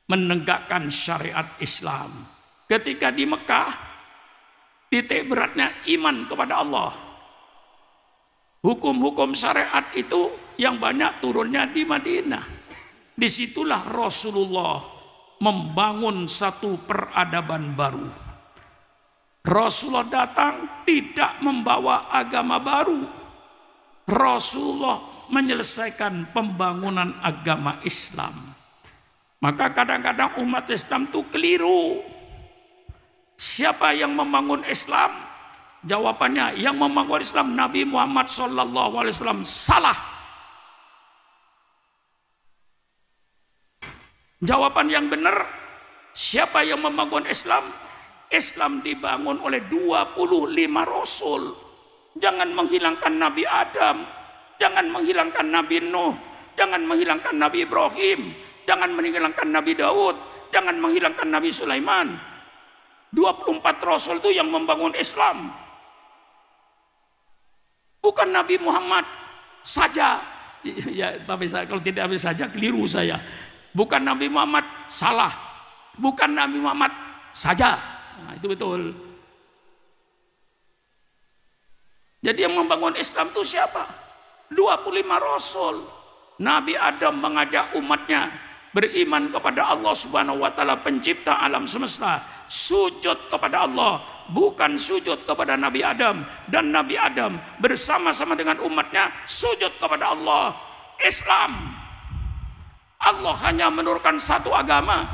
Speaker 1: menegakkan syariat Islam. Ketika di Mekah, titik beratnya iman kepada Allah. Hukum-hukum syariat itu yang banyak turunnya di Madinah. Disitulah Rasulullah membangun satu peradaban baru. Rasulullah datang tidak membawa agama baru. Rasulullah menyelesaikan pembangunan agama Islam. Maka kadang-kadang umat Islam itu keliru. Siapa yang membangun Islam? Jawabannya, yang membangun Islam Nabi Muhammad SAW. Salah. Jawaban yang benar, siapa yang membangun Islam? Islam dibangun oleh 25 Rasul. Jangan menghilangkan Nabi Adam, jangan menghilangkan Nabi Nuh, jangan menghilangkan Nabi Ibrahim, jangan menghilangkan Nabi Daud, jangan menghilangkan Nabi Sulaiman. 24 Rasul itu yang membangun Islam. Bukan Nabi Muhammad saja. Ya, tapi saya, kalau tidak habis saja keliru saya. Bukan Nabi Muhammad, salah. Bukan Nabi Muhammad saja. Nah, itu betul. Jadi yang membangun Islam itu siapa? 25 Rasul. Nabi Adam mengajak umatnya beriman kepada Allah Subhanahu wa taala, pencipta alam semesta, sujud kepada Allah, bukan sujud kepada Nabi Adam. Dan Nabi Adam bersama-sama dengan umatnya sujud kepada Allah. Islam. Allah hanya menurunkan satu agama.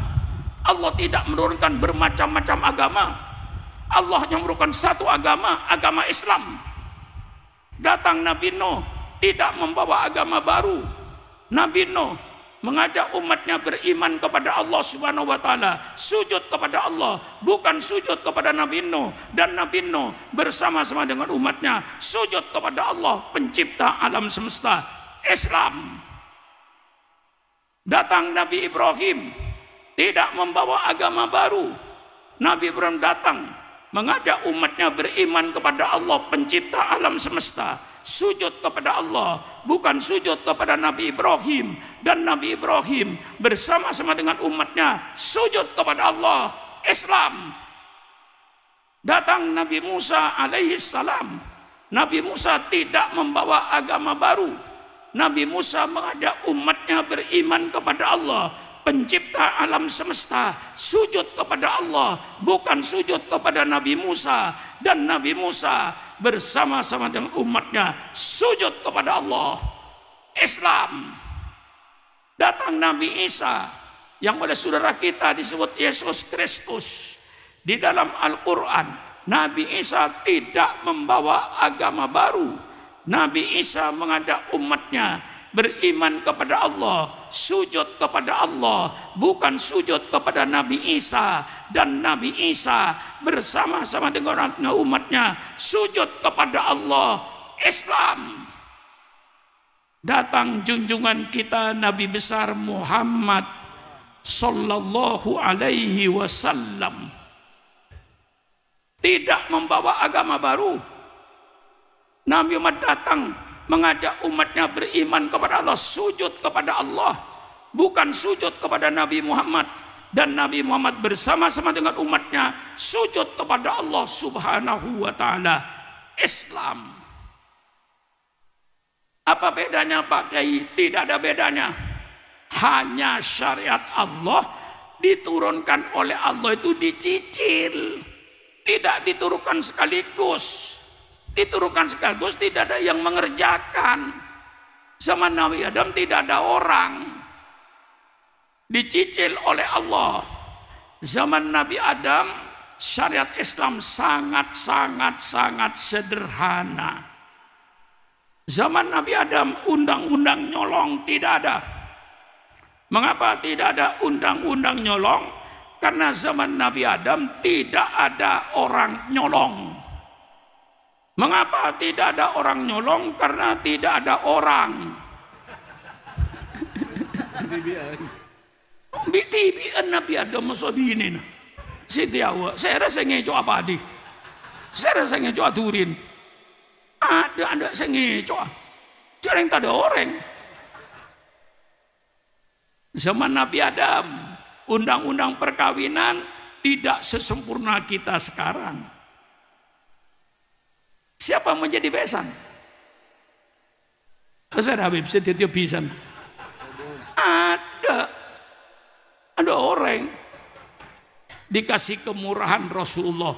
Speaker 1: Allah tidak menurunkan bermacam-macam agama. Allah hanya menurunkan satu agama, agama Islam. Datang Nabi Nuh tidak membawa agama baru. Nabi Nuh mengajak umatnya beriman kepada Allah Subhanahu wa taala, sujud kepada Allah, bukan sujud kepada Nabi Nuh. Dan Nabi Nuh bersama-sama dengan umatnya sujud kepada Allah, pencipta alam semesta. Islam. Datang Nabi Ibrahim tidak membawa agama baru. Nabi Ibrahim datang mengajak umatnya beriman kepada Allah, pencipta alam semesta, sujud kepada Allah, bukan sujud kepada Nabi Ibrahim. Dan Nabi Ibrahim bersama-sama dengan umatnya sujud kepada Allah. Islam. Datang Nabi Musa alaihi salam. Nabi Musa tidak membawa agama baru. Nabi Musa mengajak umatnya beriman kepada Allah, pencipta alam semesta, sujud kepada Allah, bukan sujud kepada Nabi Musa. Dan Nabi Musa bersama-sama dengan umatnya sujud kepada Allah. Islam. Datang Nabi Isa yang oleh saudara kita disebut Yesus Kristus. Di dalam Al-Quran, Nabi Isa tidak membawa agama baru. Nabi Isa mengajak umatnya beriman kepada Allah, sujud kepada Allah, bukan sujud kepada Nabi Isa. Dan Nabi Isa bersama-sama dengan umatnya sujud kepada Allah. Islam. Datang junjungan kita Nabi besar Muhammad sallallahu alaihi wasallam, tidak membawa agama baru. Nabi Muhammad datang mengajak umatnya beriman kepada Allah, sujud kepada Allah, bukan sujud kepada Nabi Muhammad. Dan Nabi Muhammad bersama-sama dengan umatnya sujud kepada Allah subhanahu wa ta'ala. Islam. Apa bedanya Pak Kiai? Tidak ada bedanya. Hanya syariat Allah diturunkan oleh Allah itu dicicil, tidak diturunkan sekaligus. Diturunkan sekaligus tidak ada yang mengerjakan. Zaman Nabi Adam tidak ada orang, dicicil oleh Allah. Zaman Nabi Adam syariat Islam sangat sederhana. Zaman Nabi Adam undang-undang nyolong tidak ada. Mengapa tidak ada undang-undang nyolong? Karena zaman Nabi Adam tidak ada orang nyolong. Mengapa tidak ada orang nyolong? Karena tidak ada orang. Bitibian Nabi Adam masabinin. Siti awak, saya rasa ngejo apa di? Saya rasa ngejo aturin. Ada saya ngejo. Jarang tak ada orang. Zaman Nabi Adam, undang-undang perkawinan tidak sesempurna kita sekarang. Siapa menjadi besan? Ustaz Habib, saya tidak bisa. Ada orang dikasih kemurahan Rasulullah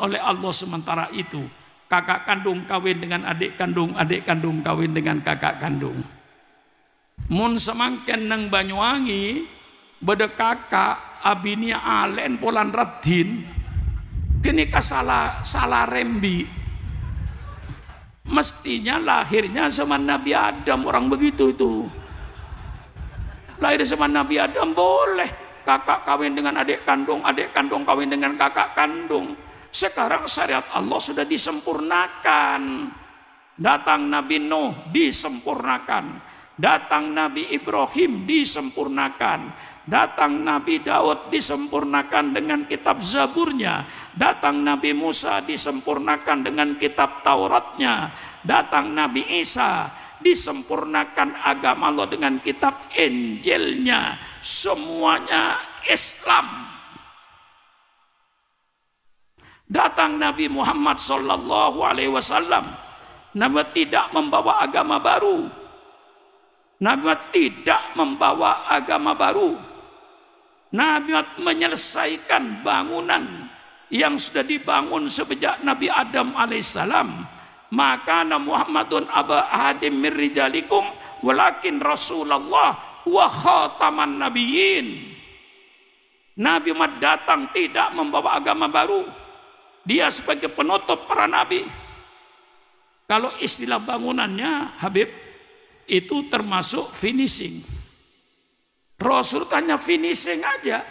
Speaker 1: oleh Allah sementara itu. Kakak kandung kawin dengan adik kandung kawin dengan kakak kandung. Mun semangken nang Banyuwangi beda kakak abinia alen polan radin kini salah rembi. Mestinya lahirnya zaman Nabi Adam, orang begitu itu. Lahir zaman Nabi Adam boleh kakak kawin dengan adik kandung kawin dengan kakak kandung. Sekarang syariat Allah sudah disempurnakan. Datang Nabi Nuh disempurnakan, datang Nabi Ibrahim disempurnakan, datang Nabi Daud disempurnakan dengan kitab Zaburnya, datang Nabi Musa disempurnakan dengan kitab Tauratnya, datang Nabi Isa disempurnakan agama Allah dengan kitab Injilnya. Semuanya Islam. Datang Nabi Muhammad sallallahu alaihi wasallam, Nabi tidak membawa agama baru. Nabi tidak membawa agama baru. Nabi menyelesaikan bangunan yang sudah dibangun sejak Nabi Adam alaihissalam. Maka Muhammadun aba ahadim min rijalikum walakin Rasulullah wa khataman nabiyyin. Nabi Muhammad datang tidak membawa agama baru. Dia sebagai penutup para nabi. Kalau istilah bangunannya Habib itu termasuk finishing. Rasul tanya finishing aja.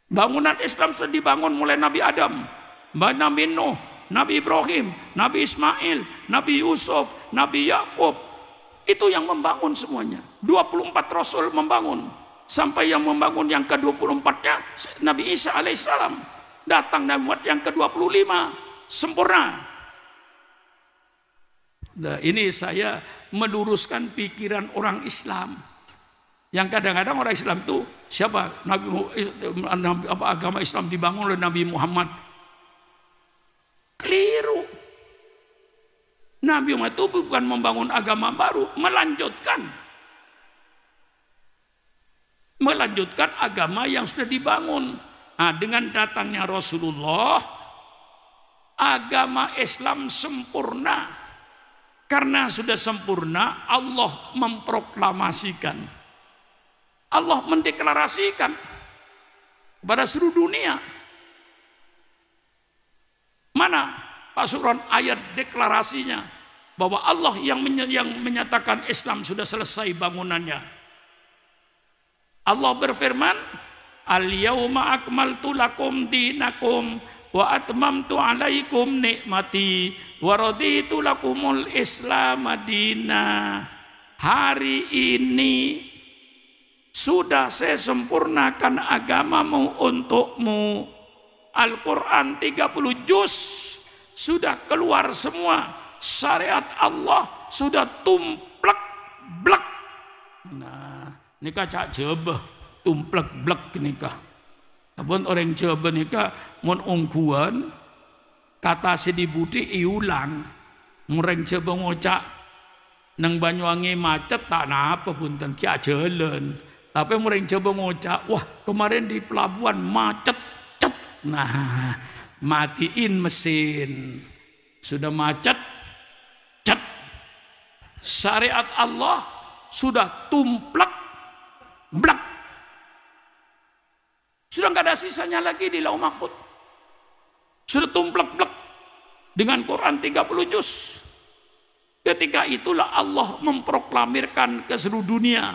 Speaker 1: Bangunan Islam sudah dibangun mulai Nabi Adam, Nabi Nuh, Nabi Ibrahim, Nabi Ismail, Nabi Yusuf, Nabi Yakub. Itu yang membangun semuanya. 24 Rasul membangun. Sampai yang membangun yang ke-24-nya Nabi Isa alaihissalam. Datang Nabi Muhammad yang ke-25 sempurna. Nah, ini saya meluruskan pikiran orang Islam. Yang kadang-kadang orang Islam itu siapa? Agama Islam dibangun oleh Nabi Muhammad. Keliru. Nabi Muhammad itu bukan membangun agama baru, melanjutkan. melanjutkan agama yang sudah dibangun. Nah, dengan datangnya Rasulullah, agama Islam sempurna. Karena sudah sempurna, Allah memproklamasikan, Allah mendeklarasikan kepada seluruh dunia. Mana Pak Sukron ayat deklarasinya bahwa Allah yang menyatakan Islam sudah selesai bangunannya? Allah berfirman, al-yauma akmaltu lakum dinakum wa atmamtu alaikum nikmati wa raditu lakumul islam madina. Hari ini sudah saya sempurnakan agamamu untukmu. Al-Quran 30 juz sudah keluar semua. Syariat Allah sudah tumplek blek. Nah, nikah cak jebah tumplek blek nikah. Apun orang Jawa nikah mun ungguan kata sedibudi iulang. Orang Jawa ngocak nang Banyuwangi macet tak napa punten ki jalan. Tapi orang Jawa ngocak, wah kemarin di pelabuhan macet cet. Nah, matiin mesin. Sudah macet cet. Syariat Allah sudah tumplek blek. Sudah nggak ada sisanya lagi di Lauh Mahfud. Sudah tumplek-blek dengan Quran 30 juz. Ketika itulah Allah memproklamirkan ke seluruh dunia.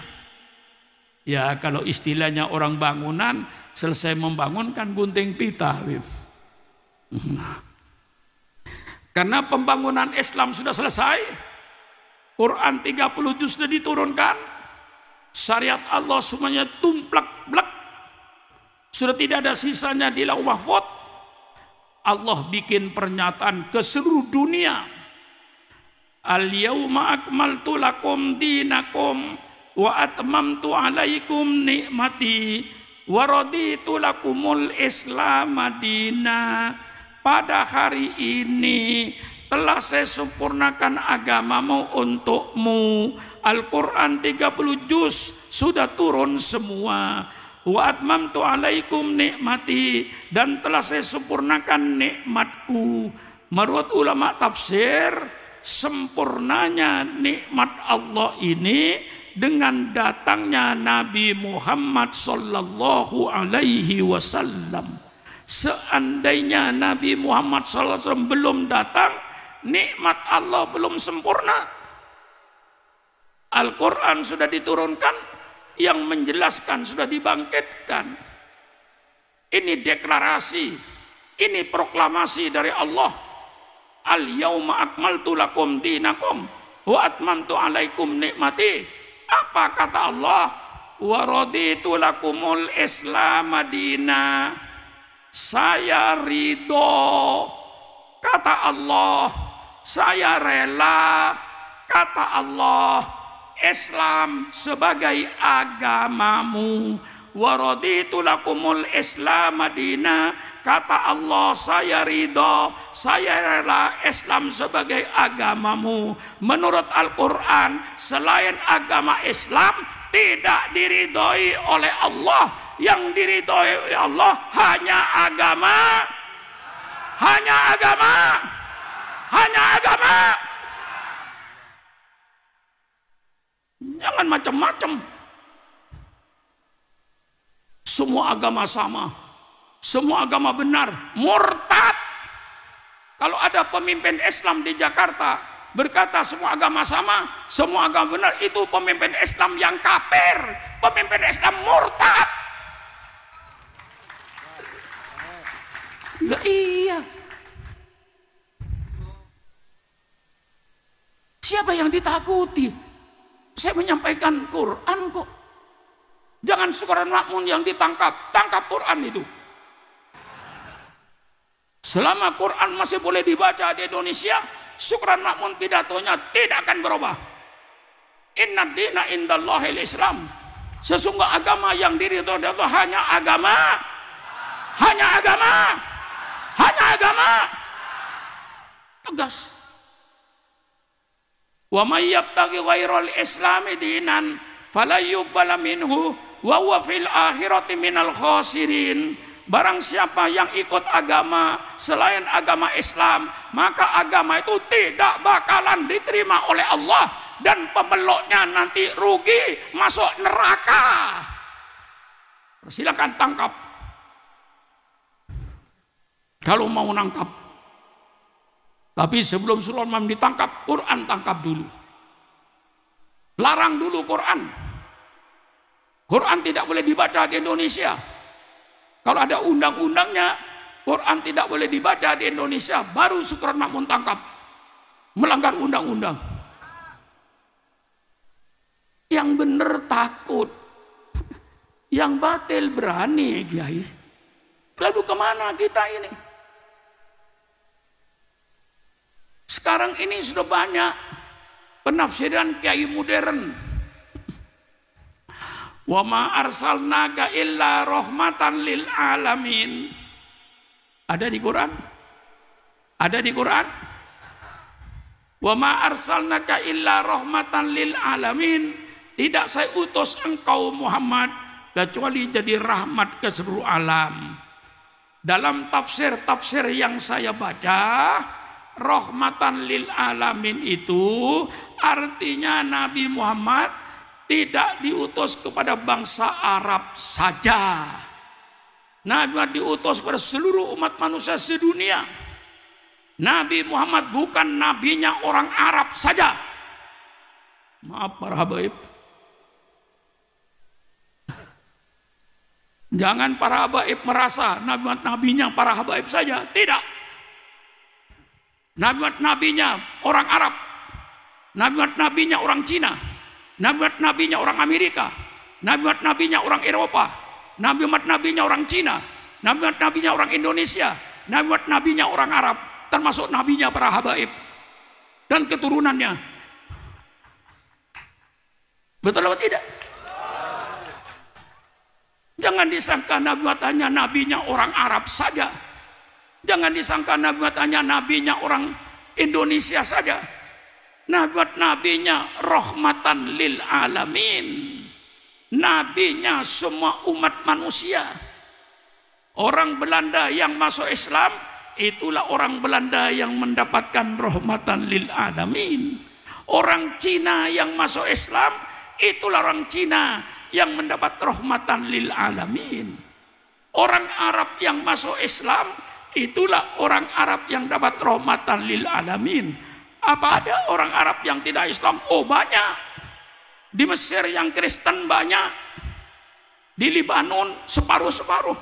Speaker 1: Ya kalau istilahnya orang bangunan, selesai membangun kan gunting pita. Karena pembangunan Islam sudah selesai, Quran 30 juz sudah diturunkan, syariat Allah semuanya tumplek-blek. Sudah tidak ada sisanya di Lauh Mahfud. Allah bikin pernyataan ke seluruh dunia. Al-yauma akmaltu lakum dinakum wa atmamtu alaikum nikmati wa raditu lakumul islam madina. Pada hari ini telah saya sempurnakan agamamu untukmu. Al-Quran 30 juz sudah turun semua. Wa atmamtu alaikum nikmati, dan telah saya sempurnakan nikmatku. Menurut ulama tafsir, sempurnanya nikmat Allah ini dengan datangnya Nabi Muhammad sallallahu alaihi wasallam. Seandainya Nabi Muhammad sallallahu alaihi wasallam belum datang, nikmat Allah belum sempurna. Al-Quran sudah diturunkan, yang menjelaskan sudah dibangkitkan. Ini deklarasi, ini proklamasi dari Allah. Al-yauma akmaltu lakum dinakum wa atmamtu alaikum nikmati. Apa kata Allah? Wa raditu lakumul islam madina. Saya ridho, kata Allah. Saya rela, kata Allah, Islam sebagai agamamu. Wa raditu lakumul islam madina. Kata Allah, saya ridho, saya rela Islam sebagai agamamu. Menurut Al-Quran, selain agama Islam tidak diridhoi oleh Allah. Yang diridhoi oleh Allah hanya agama, hanya agama, hanya agama. Jangan macam-macam. Semua agama sama, semua agama benar. Murtad. Kalau ada pemimpin Islam di Jakarta berkata semua agama sama, semua agama benar, itu pemimpin Islam yang kafir, pemimpin Islam murtad. Lah iya. Siapa yang ditakuti? Saya menyampaikan Quran kok. Jangan Sukran Makmun yang ditangkap, tangkap Quran itu. Selama Quran masih boleh dibaca di Indonesia, Sukran Makmun pidatonya tidak akan berubah. Inna dina indallahil Islam. Sesungguhnya agama yang diridhoi Allah hanya agama, hanya agama, hanya agama. Tegas. Wa may yabtaghi ghairal islami dinan fala yuqbala minhu wa huwa fil akhirati minal khasirin. Barang siapa yang ikut agama selain agama Islam, maka agama itu tidak bakalan diterima oleh Allah dan pemeluknya nanti rugi, masuk neraka. Silakan tangkap kalau mau nangkap. Tapi sebelum Sulaiman ditangkap, Quran tangkap dulu. Larang dulu Quran. Quran tidak boleh dibaca di Indonesia. Kalau ada undang-undangnya, Quran tidak boleh dibaca di Indonesia, baru Sulaiman Makmun tangkap. Melanggar undang-undang. Yang benar takut, yang batil berani, Kiai. Lalu kemana kita ini? Sekarang ini sudah banyak penafsiran kiai modern. Wa ma arsalnaka illa rahmatan lil alamin. Ada di Quran? Ada di Quran? Wa ma arsalnaka illa rahmatan lil alamin. Tidak saya utus engkau Muhammad kecuali jadi rahmat ke seluruh alam. Dalam tafsir-tafsir yang saya baca, rahmatan lil alamin itu artinya Nabi Muhammad tidak diutus kepada bangsa Arab saja. Nabi Muhammad diutus kepada seluruh umat manusia sedunia. Nabi Muhammad bukan nabinya orang Arab saja. Maaf para habaib. Jangan para habaib merasa Nabi Muhammad nabinya para habaib saja. Tidak. Nabi Muhammad nabinya orang Arab. Nabi Muhammad nabinya orang Cina. Nabi Muhammad nabinya orang Amerika. Nabi Muhammad nabinya orang Eropa. Nabi Muhammad nabinya orang Cina. Nabi Muhammad nabinya orang Indonesia. Nabi Muhammad nabinya orang Arab. Termasuk nabinya para habaib dan keturunannya. Betul atau tidak? Jangan disangka Nabi Muhammad hanya nabinya orang Arab saja. Jangan disangka Nabi Muhammad hanya nabinya orang Indonesia saja. Nabi Muhammad nabinya rahmatan lil alamin. Nabinya semua umat manusia. Orang Belanda yang masuk Islam, itulah orang Belanda yang mendapatkan rahmatan lil alamin. Orang Cina yang masuk Islam, itulah orang Cina yang mendapat rahmatan lil alamin. Orang Arab yang masuk Islam, itulah orang Arab yang dapat rahmatan lil alamin. Apa ada orang Arab yang tidak Islam? Oh banyak. Di Mesir yang Kristen banyak. Di Libanon separuh-separuh.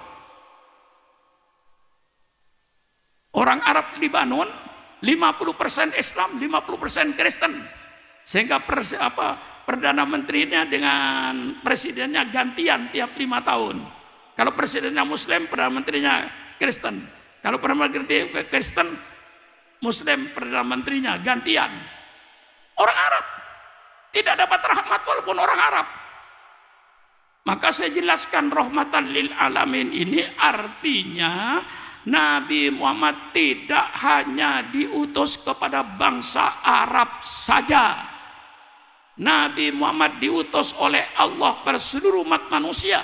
Speaker 1: Orang Arab Libanon 50% Islam, 50% Kristen. Sehingga Perdana Menterinya dengan presidennya gantian tiap 5 tahun. Kalau presidennya Muslim, Perdana Menterinya Kristen. Kalau Perdana Menteri Kristen, Muslim Perdana Menterinya gantian. Orang Arab tidak dapat rahmat walaupun orang Arab. Maka saya jelaskan rahmatan lil alamin ini artinya Nabi Muhammad tidak hanya diutus kepada bangsa Arab saja. Nabi Muhammad diutus oleh Allah kepada seluruh umat manusia.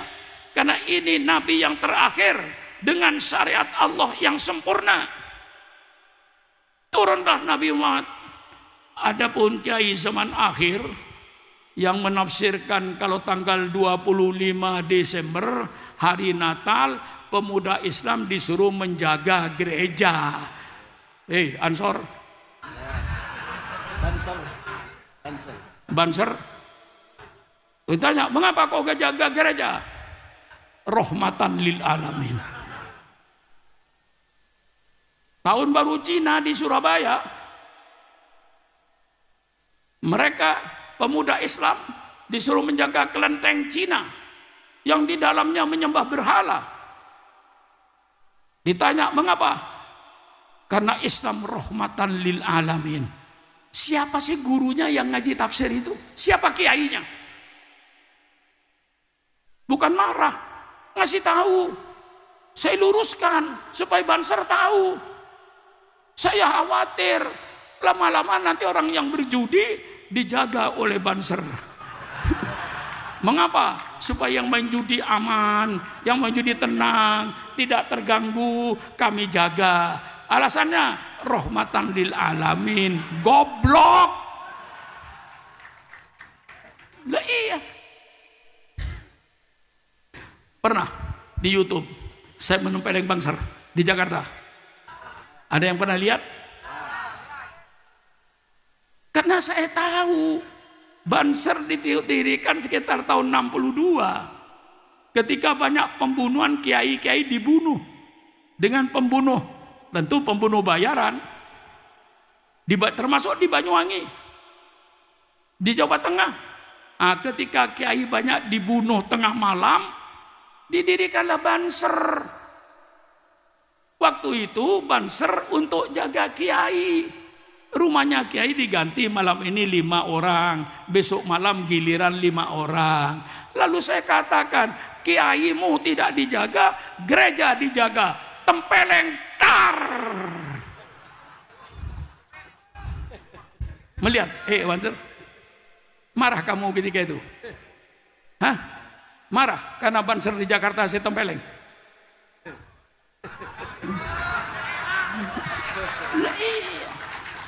Speaker 1: Karena ini Nabi yang terakhir dengan syariat Allah yang sempurna. Turunlah Nabi Muhammad. Adapun kiai zaman akhir yang menafsirkan kalau tanggal 25 Desember hari Natal, pemuda Islam disuruh menjaga gereja. Ansor. Banser. Ditanya, mengapa kau gak jaga gereja? Rahmatan lil alamin. Tahun baru Cina di Surabaya, mereka pemuda Islam disuruh menjaga kelenteng Cina yang di dalamnya menyembah berhala. Ditanya, mengapa? Karena Islam rahmatan lil alamin. Siapa sih gurunya yang ngaji tafsir itu? Siapa kiainya? Bukan marah, ngasih tahu. Saya luruskan supaya Banser tahu. Saya khawatir lama-lama nanti orang yang berjudi dijaga oleh Banser. Mengapa? Supaya yang main judi aman, yang main judi tenang, tidak terganggu, kami jaga. Alasannya rahmatan lil alamin. Goblok. Lah iya. Pernah di YouTube saya minum peleng Bangser di Jakarta. Ada yang pernah lihat? Karena saya tahu Banser didirikan sekitar tahun 62. Ketika banyak pembunuhan, kiai-kiai dibunuh dengan pembunuh, tentu pembunuh bayaran, termasuk di Banyuwangi, di Jawa Tengah. Nah, ketika kiai banyak dibunuh tengah malam, didirikanlah Banser. Waktu itu Banser untuk jaga kiai. Rumahnya kiai diganti malam ini 5 orang, besok malam giliran 5 orang. Lalu saya katakan, kiaimu tidak dijaga, gereja dijaga. Tempeleng tar. Melihat, Banser, marah kamu ketika itu? Hah? Marah karena Banser di Jakarta saya tempeleng?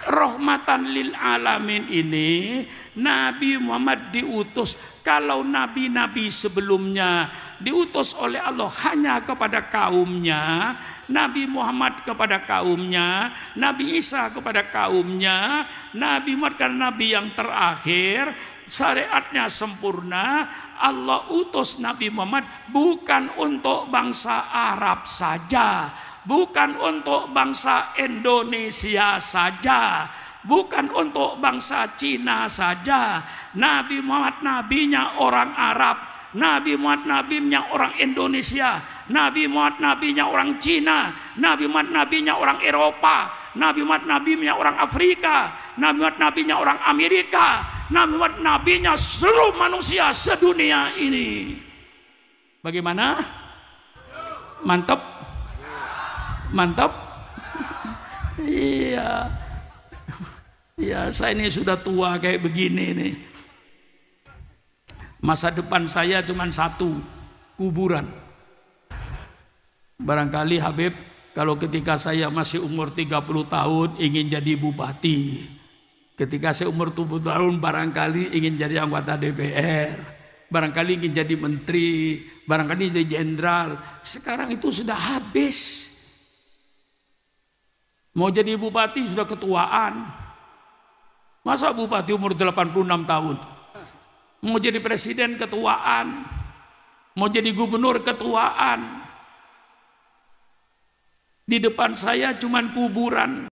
Speaker 1: Rahmatan lil alamin ini Nabi Muhammad diutus. Kalau nabi-nabi sebelumnya diutus oleh Allah hanya kepada kaumnya, Nabi Muhammad kepada kaumnya, Nabi Isa kepada kaumnya, Nabi Muhammad kan nabi yang terakhir, syariatnya sempurna. Allah utus Nabi Muhammad bukan untuk bangsa Arab saja, bukan untuk bangsa Indonesia saja, bukan untuk bangsa Cina saja. Nabi Muhammad nabinya orang Arab, Nabi Muhammad nabinya orang Indonesia, Nabi Muhammad nabinya orang Cina, Nabi Muhammad nabinya orang Eropa, Nabi Muhammad nabinya orang Afrika, Nabi Muhammad nabinya orang Amerika, Nabi Muhammad nabinya seluruh manusia sedunia ini. Bagaimana? Mantap? Mantap? Iya. Ya, saya ini sudah tua kayak begini nih. Masa depan saya cuma satu, kuburan. Barangkali Habib, kalau ketika saya masih umur 30 tahun ingin jadi bupati. Ketika saya umur 70 tahun barangkali ingin jadi anggota DPR. Barangkali ingin jadi menteri, barangkali jadi jenderal. Sekarang itu sudah habis. Mau jadi bupati sudah ketuaan. Masa bupati umur 86 tahun? Mau jadi presiden ketuaan. Mau jadi gubernur ketuaan. Di depan saya cuman kuburan.